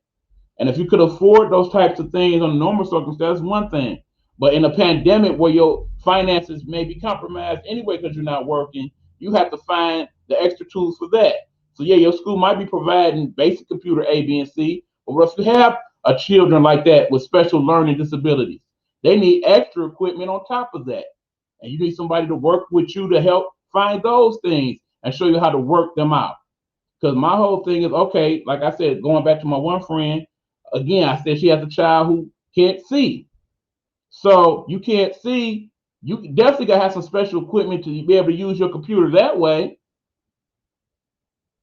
And if you could afford those types of things on normal circumstances, one thing. But in a pandemic where your finances may be compromised anyway because you're not working, you have to find the extra tools for that. So yeah, your school might be providing basic computer A, B, and C, but if you have a children like that with special learning disabilities, they need extra equipment on top of that. And you need somebody to work with you to help find those things and show you how to work them out. Because my whole thing is, okay, like I said, going back to my one friend, again, I said she has a child who can't see. So you can't see, you definitely gotta have some special equipment to be able to use your computer that way.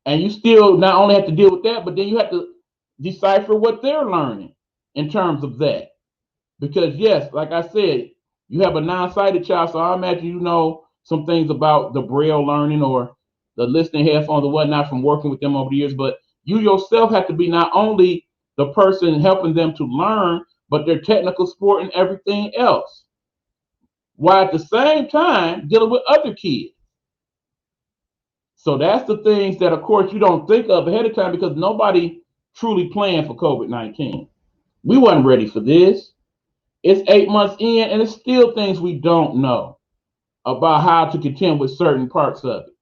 And you still not only have to deal with that, but then you have to decipher what they're learning in terms of that. Because yes, like I said, you have a non-sighted child, so I imagine you know some things about the braille learning or the listening headphones or whatnot from working with them over the years. But you yourself have to be not only the person helping them to learn, but their technical support and everything else, while at the same time dealing with other kids. So that's the things that, of course, you don't think of ahead of time because nobody truly planned for COVID-19. We wasn't ready for this. It's 8 months in, and it's still things we don't know about how to contend with certain parts of it.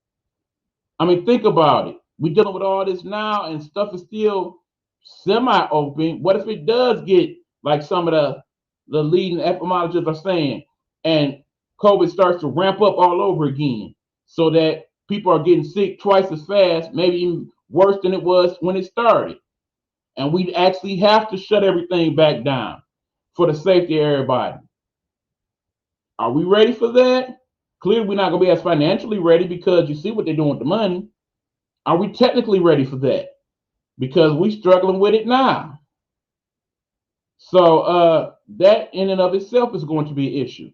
I mean, think about it. We're dealing with all this now, and stuff is still semi-open. What if it does get like some of the leading epidemiologists are saying, and COVID starts to ramp up all over again, so that people are getting sick twice as fast, maybe even worse than it was when it started, and we actually have to shut everything back down for the safety of everybody. Are we ready for that? Clearly, we're not going to be as financially ready because you see what they're doing with the money. Are we technically ready for that? Because we're struggling with it now. So that in and of itself is going to be an issue.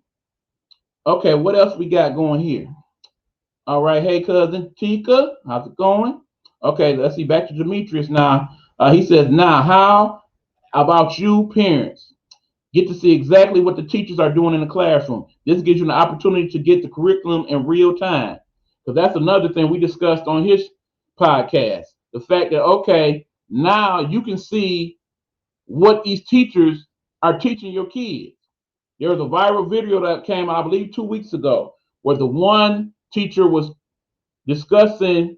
Okay, what else we got going here? All right, hey cousin Tika, how's it going? Okay, let's see. Back to Demetrius now. He says, now how about you parents? Get to see exactly what the teachers are doing in the classroom. This gives you an opportunity to get the curriculum in real time. Because that's another thing we discussed on his podcast. The fact that, okay, now you can see what these teachers are teaching your kids. There was a viral video that came out, I believe, 2 weeks ago, where the one teacher was discussing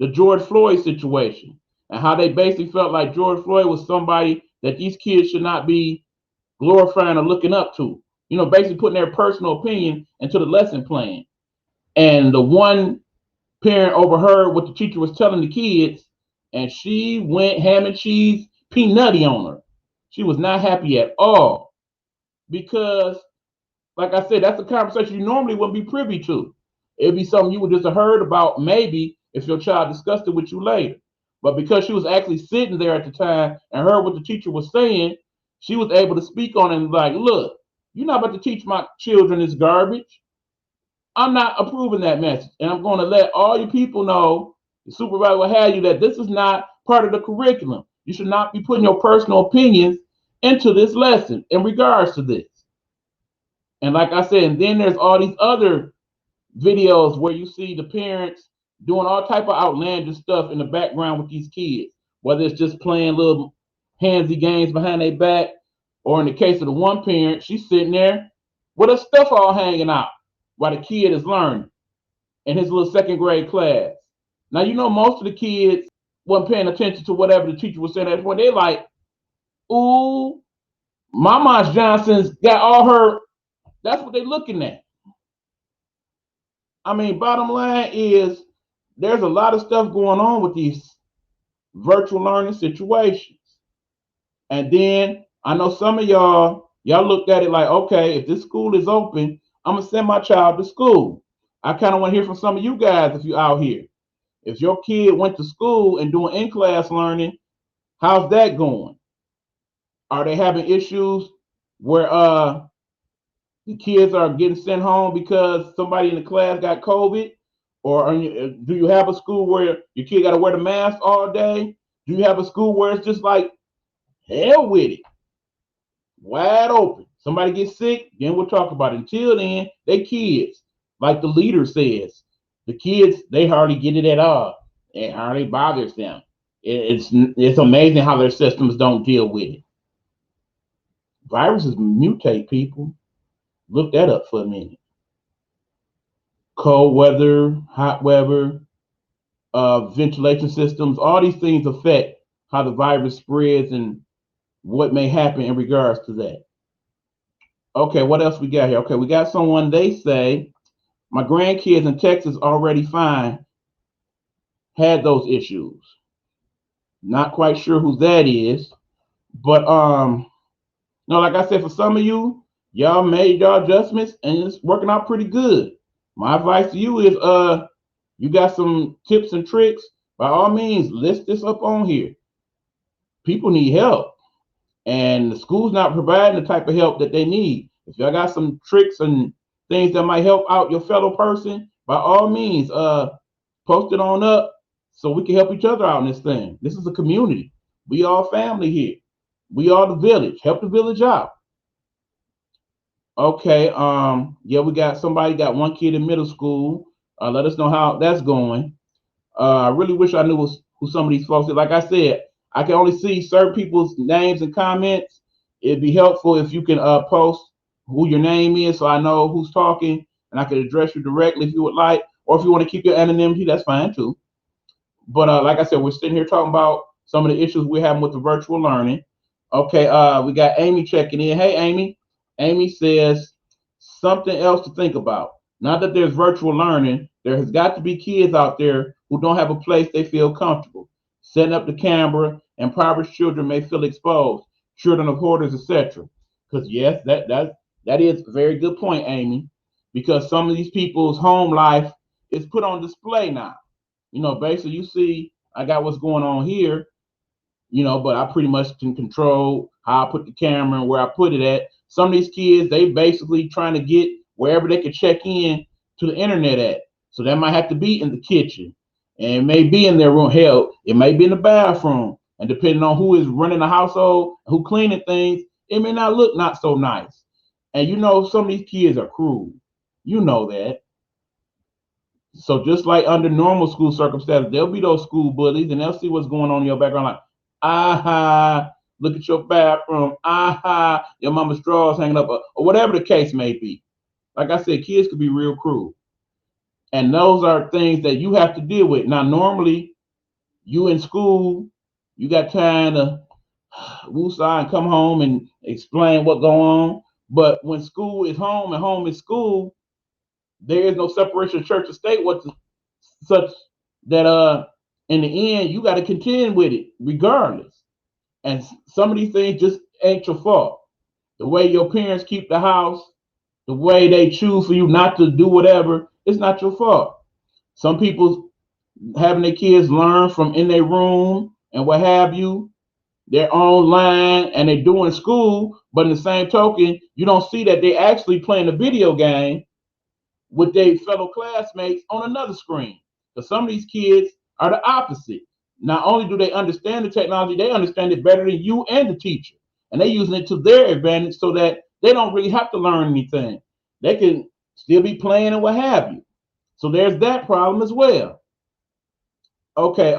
the George Floyd situation and how they basically felt like George Floyd was somebody that these kids should not be glorifying or looking up to. Basically putting their personal opinion into the lesson plan. And the one parent overheard what the teacher was telling the kids, and she went ham and cheese peanutty on her. She was not happy at all because, like I said, that's a conversation you normally wouldn't be privy to. It'd be something you would just have heard about maybe if your child discussed it with you later. But because she was actually sitting there at the time and heard what the teacher was saying, she was able to speak on it and like, look, you're not about to teach my children this garbage. I'm not approving that message. And I'm going to let all you people know, the supervisor will have you, that this is not part of the curriculum. You should not be putting your personal opinions into this lesson in regards to this. And like I said, and then there's all these other videos where you see the parents doing all type of outlandish stuff in the background with these kids, whether it's just playing little handsy games behind their back, or in the case of the one parent, she's sitting there with her stuff all hanging out while the kid is learning in his little second grade class. Now, most of the kids wasn't paying attention to whatever the teacher was saying at that point. They like, ooh, Mama Johnson's got all her, that's what they're looking at. I mean, bottom line is there's a lot of stuff going on with these virtual learning situations. And then I know some of y'all looked at it like, okay, if this school is open, I'm going to send my child to school. I kind of want to hear from some of you guys if you're out here. If your kid went to school and doing in-class learning, how's that going? Are they having issues where the kids are getting sent home because somebody in the class got COVID? Or do you have a school where your kid got to wear the mask all day? Do you have a school where it's just like, hell with it, wide open? Somebody gets sick, then we'll talk about it. Until then, they kids. Like the leader says, the kids, they hardly get it at all. It hardly bothers them. It's amazing how their systems don't deal with it. Viruses mutate, people. Look that up for a minute. Cold weather, hot weather, ventilation systems, all these things affect how the virus spreads and what may happen in regards to that. Okay, what else we got here? Okay, we got someone, they say, my grandkids in Texas already fine, had those issues. Not quite sure who that is, but no, like I said, for some of you, y'all made your adjustments and it's working out pretty good. My advice to you is you got some tips and tricks, by all means, list this up on here. People need help, and the school's not providing the type of help that they need. If y'all got some tricks and things that might help out your fellow person, by all means, post it on up so we can help each other out in this thing. This is a community. We all family here. We all the village. Help the village out. Okay, yeah, we got got one kid in middle school. Let us know how that's going. I really wish I knew who some of these folks are. Like I said, I can only see certain people's names and comments. It'd be helpful if you can post who your name is so I know who's talking and I can address you directly if you would like. Or if you want to keep your anonymity, that's fine too. But like I said, we're sitting here talking about some of the issues we're having with the virtual learning. Okay, we got Amy checking in. Hey, Amy. Amy says something else to think about. Not that there's virtual learning, there has got to be kids out there who don't have a place they feel comfortable. Setting up the camera, impoverished children may feel exposed, children of hoarders, etc. Because yes, that is a very good point, Amy. Because some of these people's home life is put on display now. Basically you see, I got what's going on here, but I pretty much can control how I put the camera and where I put it at. Some of these kids, they basically trying to get wherever they can check in to the internet at. So that might have to be in the kitchen, and it may be in their room. Hell, it may be in the bathroom. And depending on who is running the household, who cleaning things, it may not look not so nice. And some of these kids are cruel. You know that. So just like under normal school circumstances, there'll be those school bullies, and they'll see what's going on in your background. Like, aha, look at your bathroom. Aha, your mama's drawers hanging up, or whatever the case may be. Like I said, kids could be real cruel. And those are things that you have to deal with. Now, normally, you in school, you got time to woosah and come home and explain what go on. But when school is home and home is school, there is no separation of church and state. Such that in the end you got to contend with it regardless. And some of these things just ain't your fault. The way your parents keep the house, the way they choose for you not to do whatever, it's not your fault. Some people having their kids learn from in their room and what have you. They're online and they're doing school, but in the same token, you don't see that they actually playing a video game with their fellow classmates on another screen. Because some of these kids are the opposite. Not only do they understand the technology, they understand it better than you and the teacher. And they're using it to their advantage so that they don't really have to learn anything. They can still be playing and what have you. So there's that problem as well. Okay,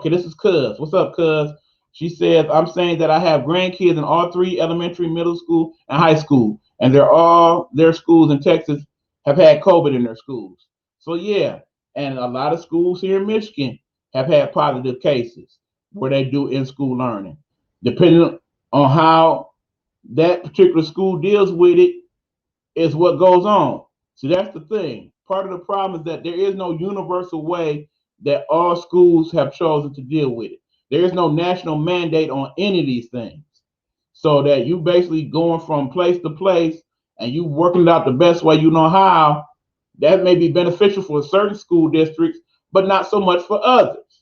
this is Cuz. What's up, Cuz? She says, I'm saying that I have grandkids in all three elementary, middle school, and high school. And their schools in Texas have had COVID in their schools. So yeah, and a lot of schools here in Michigan have had positive cases where they do in-school learning. Depending on how that particular school deals with it is what goes on. See, that's the thing. Part of the problem is that there is no universal way that all schools have chosen to deal with it. There is no national mandate on any of these things. So that you basically going from place to place and you working it out the best way you know how, that may be beneficial for certain school districts, but not so much for others.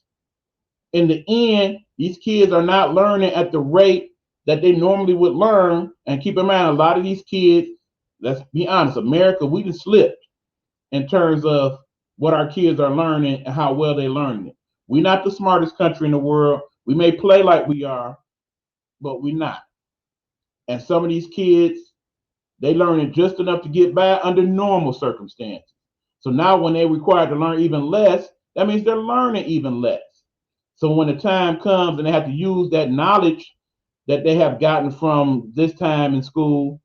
In the end, these kids are not learning at the rate that they normally would learn. And keep in mind, a lot of these kids, let's be honest, America, we just slipped in terms of what our kids are learning and how well they're learning it. We're not the smartest country in the world. We may play like we are, but we're not. And some of these kids, they learn it just enough to get by under normal circumstances. So now when they're required to learn even less, that means they're learning even less. So when the time comes and they have to use that knowledge that they have gotten from this time in school,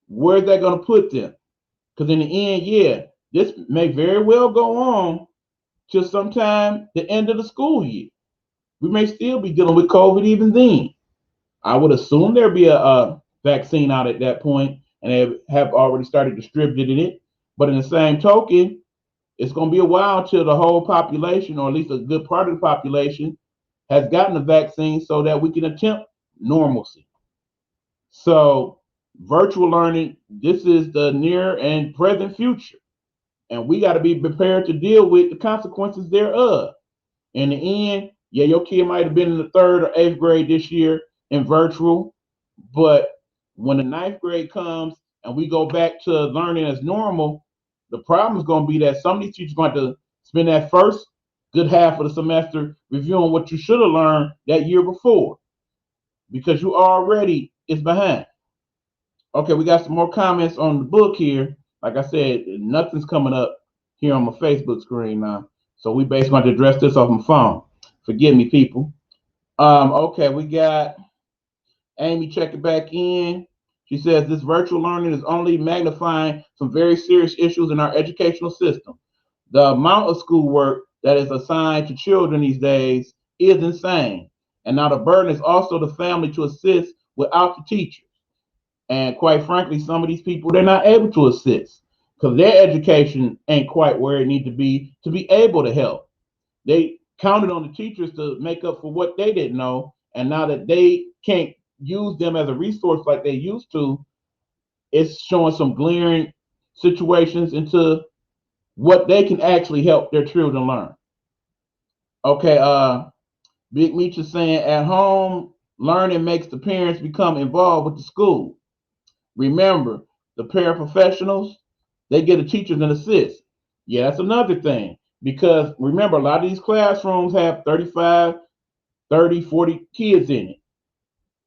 where's that going to put them? Because in the end, yeah, this may very well go on till sometime the end of the school year. We may still be dealing with COVID even then. I would assume there'd be a vaccine out at that point, and they have already started distributing it. But in the same token, it's going to be a while until the whole population, or at least a good part of the population, has gotten the vaccine so that we can attempt normalcy. So virtual learning, this is the near and present future. And we got to be prepared to deal with the consequences thereof. In the end, yeah, your kid might have been in the 3rd or 8th grade this year in virtual, but when the 9th grade comes and we go back to learning as normal, the problem is going to be that some of these teachers are going to spend that first good half of the semester reviewing what you should have learned that year before because you already is behind. Okay, we got some more comments on the book here. Like I said, nothing's coming up here on my Facebook screen now. So we basically going to address this off my phone. Forgive me, people. Okay, we got Amy checking back in. She says this virtual learning is only magnifying some very serious issues in our educational system. The amount of schoolwork that is assigned to children these days is insane. And now the burden is also the family to assist without the teachers. And quite frankly, some of these people, they're not able to assist because their education ain't quite where it needs to be able to help. They counted on the teachers to make up for what they didn't know. And now that they can't use them as a resource like they used to, it's showing some glaring situations into what they can actually help their children learn. Okay, Big Meech is saying at home, learning makes the parents become involved with the school. Remember, the paraprofessionals, they get a teachers and assist. Yeah, that's another thing. Because remember, a lot of these classrooms have 35, 30, 40 kids in it.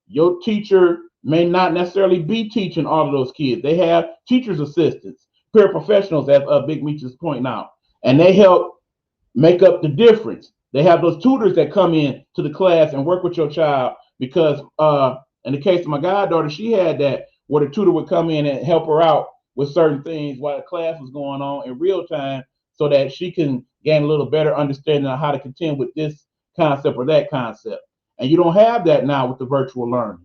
Your teacher may not necessarily be teaching all of those kids. They have teachers' assistants, paraprofessionals, as Big Meech is pointing out. And they help make up the difference. They have those tutors that come in to the class and work with your child because in the case of my goddaughter, she had that where the tutor would come in and help her out with certain things while the class was going on in real time so that she can gain a little better understanding of how to contend with this concept or that concept. And you don't have that now with the virtual learning.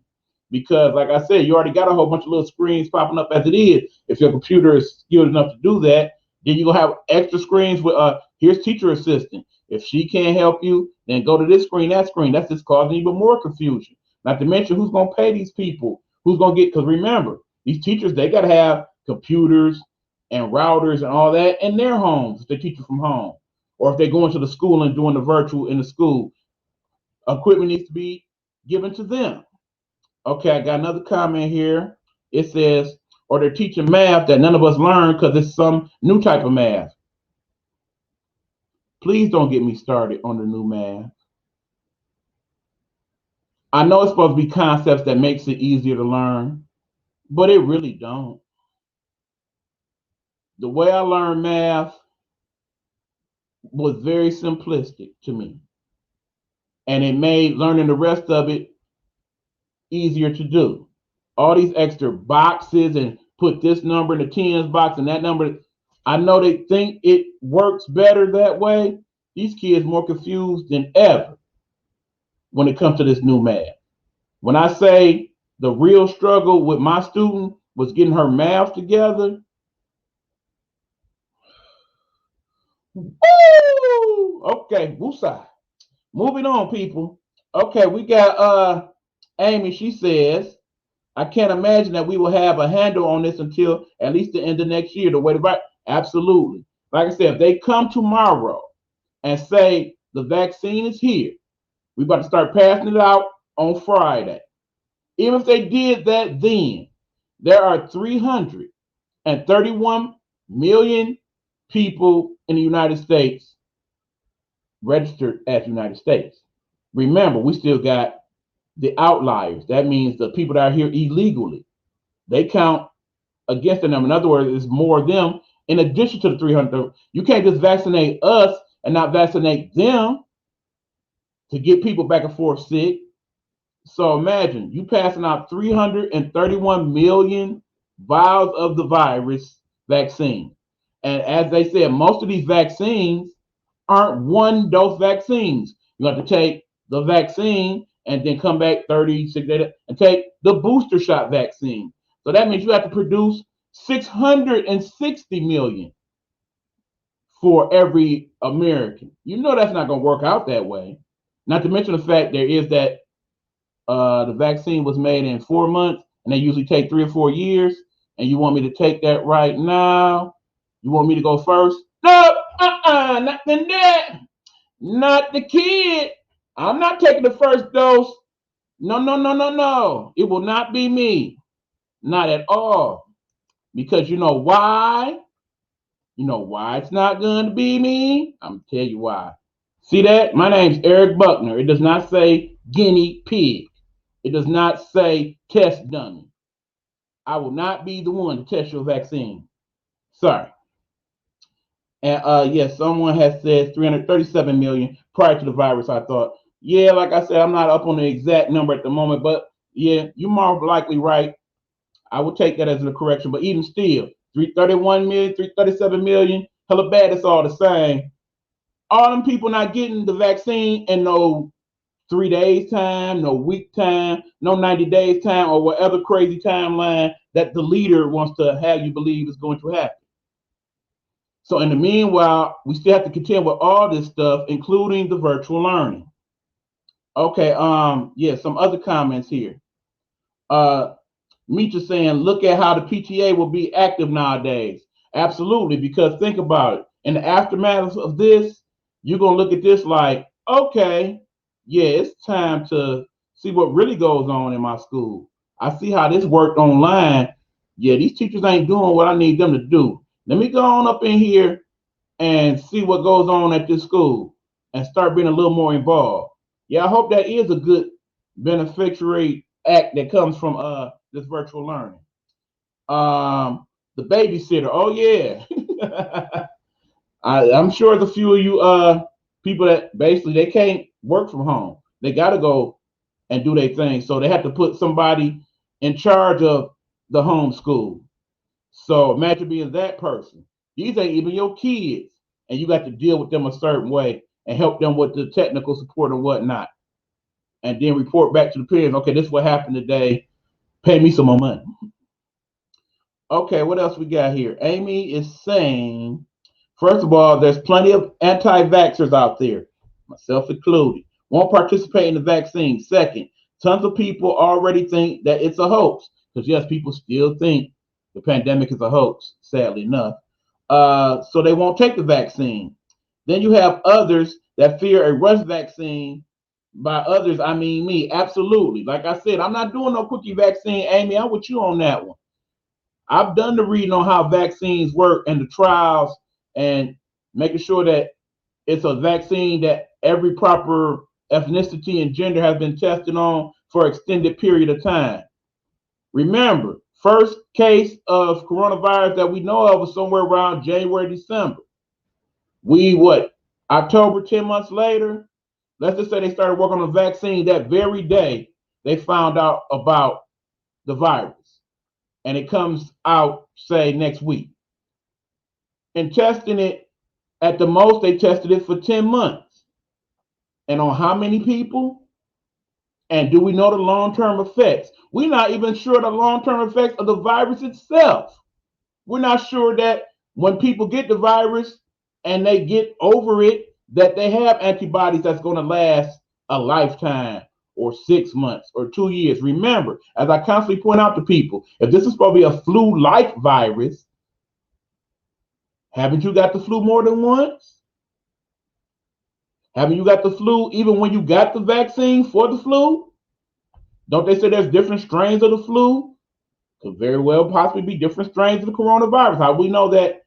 Because, like I said, you already got a whole bunch of little screens popping up as it is. If your computer is skilled enough to do that, then you're going to have extra screens with, here's teacher assistant. If she can't help you, then go to this screen, that screen. That's just causing even more confusion. Not to mention who's going to pay these people. Who's going to get, because remember, these teachers, they got to have computers and routers and all that in their homes if they teach from home. Or if they're going to the school and doing the virtual in the school, equipment needs to be given to them. Okay, I got another comment here. It says, or they're teaching math that none of us learn because it's some new type of math. Please don't get me started on the new math. I know it's supposed to be concepts that makes it easier to learn, but it really don't. The way I learned math was very simplistic to me, and it made learning the rest of it easier to do. All these extra boxes and put this number in the tens box and that number. I know they think it works better that way. These kids more confused than ever when it comes to this new math. When I say the real struggle with my student was getting her math together, woo! Okay, woosah. Moving on, people. Okay, we got Amy. She says, I can't imagine that we will have a handle on this until at least the end of next year. The way to write, absolutely. Like I said, if they come tomorrow and say the vaccine is here, we're about to start passing it out on Friday. Even if they did that then, there are 331 million people in the United States registered as United States. Remember, we still got the outliers. That means the people that are here illegally. They count against the number. In other words, it's more of them in addition to the 300. You can't just vaccinate us and not vaccinate them to get people back and forth sick. So imagine you passing out 331 million vials of the virus vaccine. And as they said, most of these vaccines aren't one dose vaccines. You have to take the vaccine and then come back 36 days and take the booster shot vaccine. So that means you have to produce 660 million for every American. You know that's not going to work out that way. Not to mention the fact there is that the vaccine was made in 4 months and they usually take 3 or 4 years. And you want me to take that right now? You want me to go first? No, not the net, not the kid. I'm not taking the first dose. No, no, no, no, no. It will not be me. Not at all. Because you know why? You know why it's not going to be me? I'm going to tell you why. See that? My name's Eric Buckner. It does not say guinea pig. It does not say test dummy. I will not be the one to test your vaccine. Sorry. And yes, someone has said 337 million prior to the virus, I thought. Yeah, like I said, I'm not up on the exact number at the moment, but yeah, you're more likely right. I would take that as a correction, but even still, 331 million, 337 million, hella bad, it's all the same. All them people not getting the vaccine in no 3 days time, no week time, no 90 days time, or whatever crazy timeline that the leader wants to have you believe is going to happen. So in the meanwhile, we still have to contend with all this stuff, including the virtual learning. Okay, yeah, some other comments here. Meet is saying, look at how the PTA will be active nowadays. Absolutely, because think about it. In the aftermath of this, you're gonna look at this like, okay, yeah, it's time to see what really goes on in my school. I see how this worked online. Yeah, these teachers ain't doing what I need them to do. Let me go on up in here and see what goes on at this school and start being a little more involved. Yeah, I hope that is a good beneficiary act that comes from this virtual learning. The babysitter. Oh yeah. I'm sure there's a few of you people that basically they can't work from home. They gotta go and do their thing. So they have to put somebody in charge of the homeschool. So imagine being that person. These ain't even your kids, and you got to deal with them a certain way and help them with the technical support and whatnot, and then report back to the parents. Okay, this is what happened today. Pay me some more money. Okay, what else we got here? Amy is saying, first of all, there's plenty of anti-vaxxers out there, myself included, won't participate in the vaccine. Second, tons of people already think that it's a hoax, because yes, people still think the pandemic is a hoax, sadly enough. So they won't take the vaccine. Then you have others that fear a rush vaccine. By others, I mean me. Absolutely. Like I said, I'm not doing no quickie vaccine, Amy. I'm with you on that one. I've done the reading on how vaccines work and the trials and making sure that it's a vaccine that every proper ethnicity and gender has been tested on for an extended period of time. Remember, first case of coronavirus that we know of was somewhere around January, December. October, 10 months later, let's just say they started working on a vaccine that very day they found out about the virus. And it comes out, say, next week. And testing it, at the most, they tested it for 10 months. And on how many people? And do we know the long-term effects? We're not even sure the long-term effects of the virus itself. We're not sure that when people get the virus and they get over it, that they have antibodies that's going to last a lifetime or 6 months or 2 years. Remember, as I constantly point out to people, if this is supposed to be a flu-like virus, haven't you got the flu more than once? Haven't you got the flu even when you got the vaccine for the flu? Don't they say there's different strains of the flu? Could very well possibly be different strains of the coronavirus. How we know that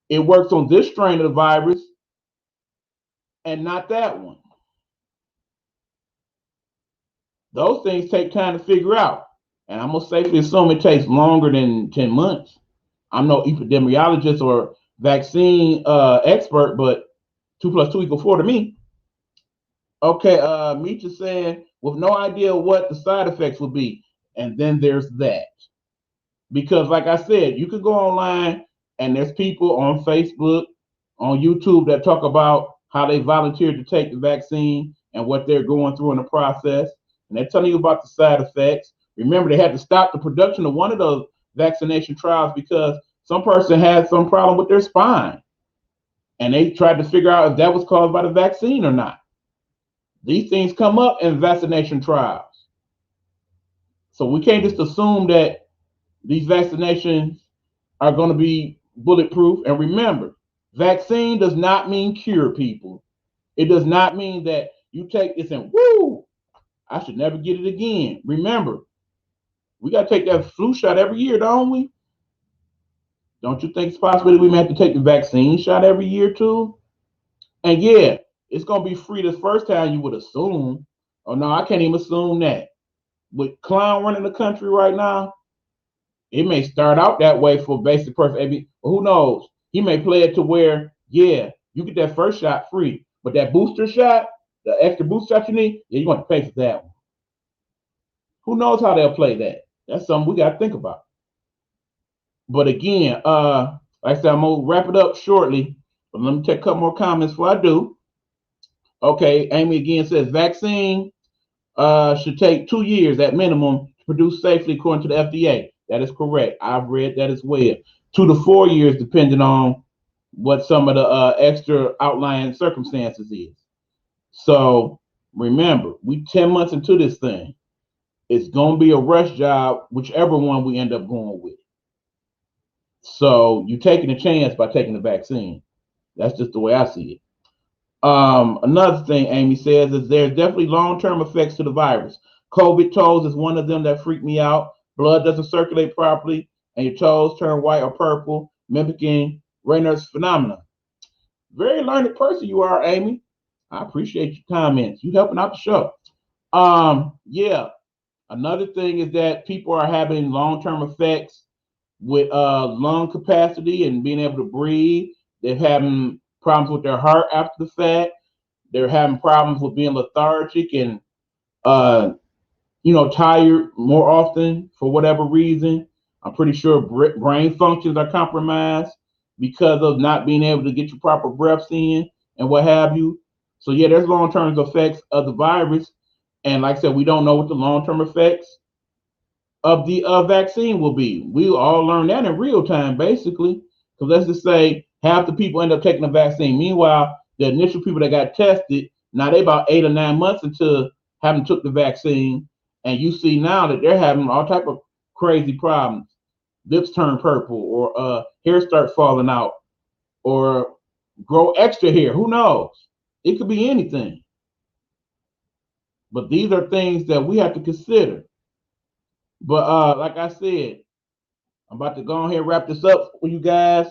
it works on this strain of the virus and not that one? Those things take time to figure out. And I'm going to safely assume it takes longer than 10 months. I'm no epidemiologist or vaccine expert, but 2 plus 2 equals 4 to me. Okay, Meech is saying, with no idea what the side effects will be. And then there's that. Because like I said, you could go online and there's people on Facebook, on YouTube that talk about how they volunteered to take the vaccine and what they're going through in the process. And they're telling you about the side effects. Remember, they had to stop the production of one of those vaccination trials because some person had some problem with their spine. And they tried to figure out if that was caused by the vaccine or not. These things come up in vaccination trials. So we can't just assume that these vaccinations are going to be bulletproof. And remember, vaccine does not mean cure, people. It does not mean that you take this and woo, I should never get it again. Remember, we got to take that flu shot every year, don't we? Don't you think it's possible that we may have to take the vaccine shot every year too? And yeah, it's going to be free the first time, you would assume. Oh no, I can't even assume that. With clown running the country right now, it may start out that way for a basic person. But who knows? He may play it to where, yeah, you get that first shot free, but that booster shot, the extra booster shot you need, yeah, you're going to pay for that one. Who knows how they'll play that? That's something we got to think about. But again, like I said, I'm going to wrap it up shortly, but let me take a couple more comments before I do. Okay, Amy again says vaccine should take 2 years at minimum to produce safely according to the FDA. That is correct. I've read that as well. 2 to 4 years, depending on what some of the extra outlying circumstances is. So remember, we 10 months into this thing. It's going to be a rush job, whichever one we end up going with. So you're taking a chance by taking the vaccine. That's just the way I see it. Another thing Amy says is there's definitely long-term effects to the virus. COVID toes is one of them that freak me out. Blood doesn't circulate properly, and your toes turn white or purple, mimicking Rayner's phenomenon. Very learned person you are, Amy. I appreciate your comments. You helping out the show. Yeah. Another thing is that people are having long-term effects with lung capacity and being able to breathe. They're having problems with their heart after the fact. They're having problems with being lethargic and tired more often for whatever reason. I'm pretty sure brain functions are compromised because of not being able to get your proper breaths in and what have you. So yeah, there's long-term effects of the virus, and like I said, we don't know what the long-term effects of the vaccine will be. We all learn that in real time, basically. Because let's just say half the people end up taking the vaccine. Meanwhile, the initial people that got tested, now they about 8 or 9 months into having took the vaccine, and you see now that they're having all type of crazy problems. Lips turn purple, or hair start falling out, or grow extra hair. Who knows? It could be anything. But these are things that we have to consider. But like I said, I'm about to go ahead and wrap this up for you guys.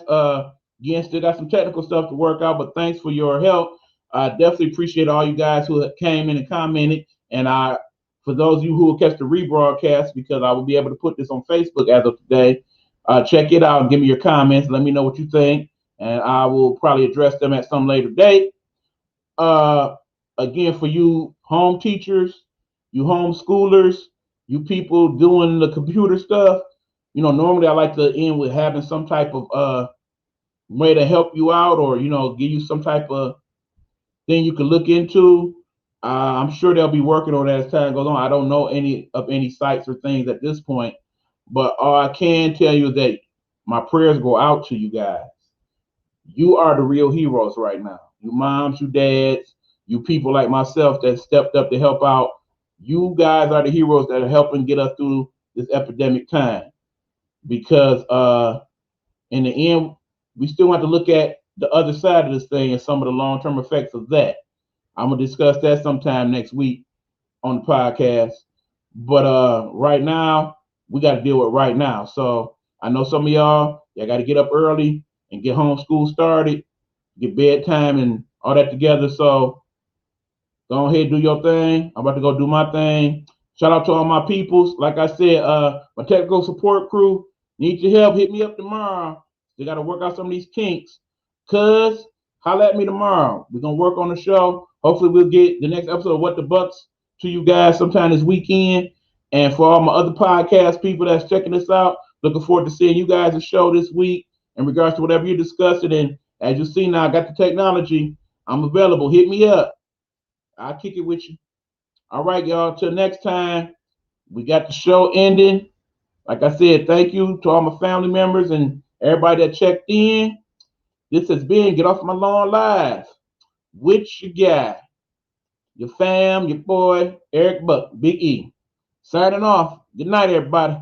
Again, still got some technical stuff to work out, but thanks for your help. I definitely appreciate all you guys who came in and commented. And for those of you who will catch the rebroadcast, because I will be able to put this on Facebook as of today, check it out and give me your comments. Let me know what you think, and I will probably address them at some later date. Uh, Again, for you home teachers, you homeschoolers, you people doing the computer stuff, normally I like to end with having some type of way to help you out, or give you some type of thing you can look into. I'm sure they'll be working on that as time goes on. I don't know any sites or things at this point, but all I can tell you is that my prayers go out to you guys. You are the real heroes right now. You moms, you dads, you people like myself that stepped up to help out. You guys are the heroes that are helping get us through this epidemic time. Because in the end, we still have to look at the other side of this thing and some of the long-term effects of that. I'm gonna discuss that sometime next week on the podcast. But right now, we got to deal with right now. So I know some of y'all got to get up early and get homeschool started, get bedtime and all that together. So go ahead, do your thing. I'm about to go do my thing. Shout out to all my peoples. Like I said, my technical support crew, need your help. Hit me up tomorrow. We got to work out some of these kinks. Cuz, holla at me tomorrow. We're going to work on the show. Hopefully, we'll get the next episode of What the Bucks to you guys sometime this weekend. And for all my other podcast people that's checking this out, looking forward to seeing you guys' show this week in regards to whatever you're discussing. And as you see now, I got the technology. I'm available. Hit me up. I'll kick it with you. All right, y'all. Till next time, we got the show ending. Like I said, thank you to all my family members and everybody that checked in. This has been Get Off My Lawn Live with your guy, your fam, your boy, Eric Buck, Big E. Signing off. Good night, everybody.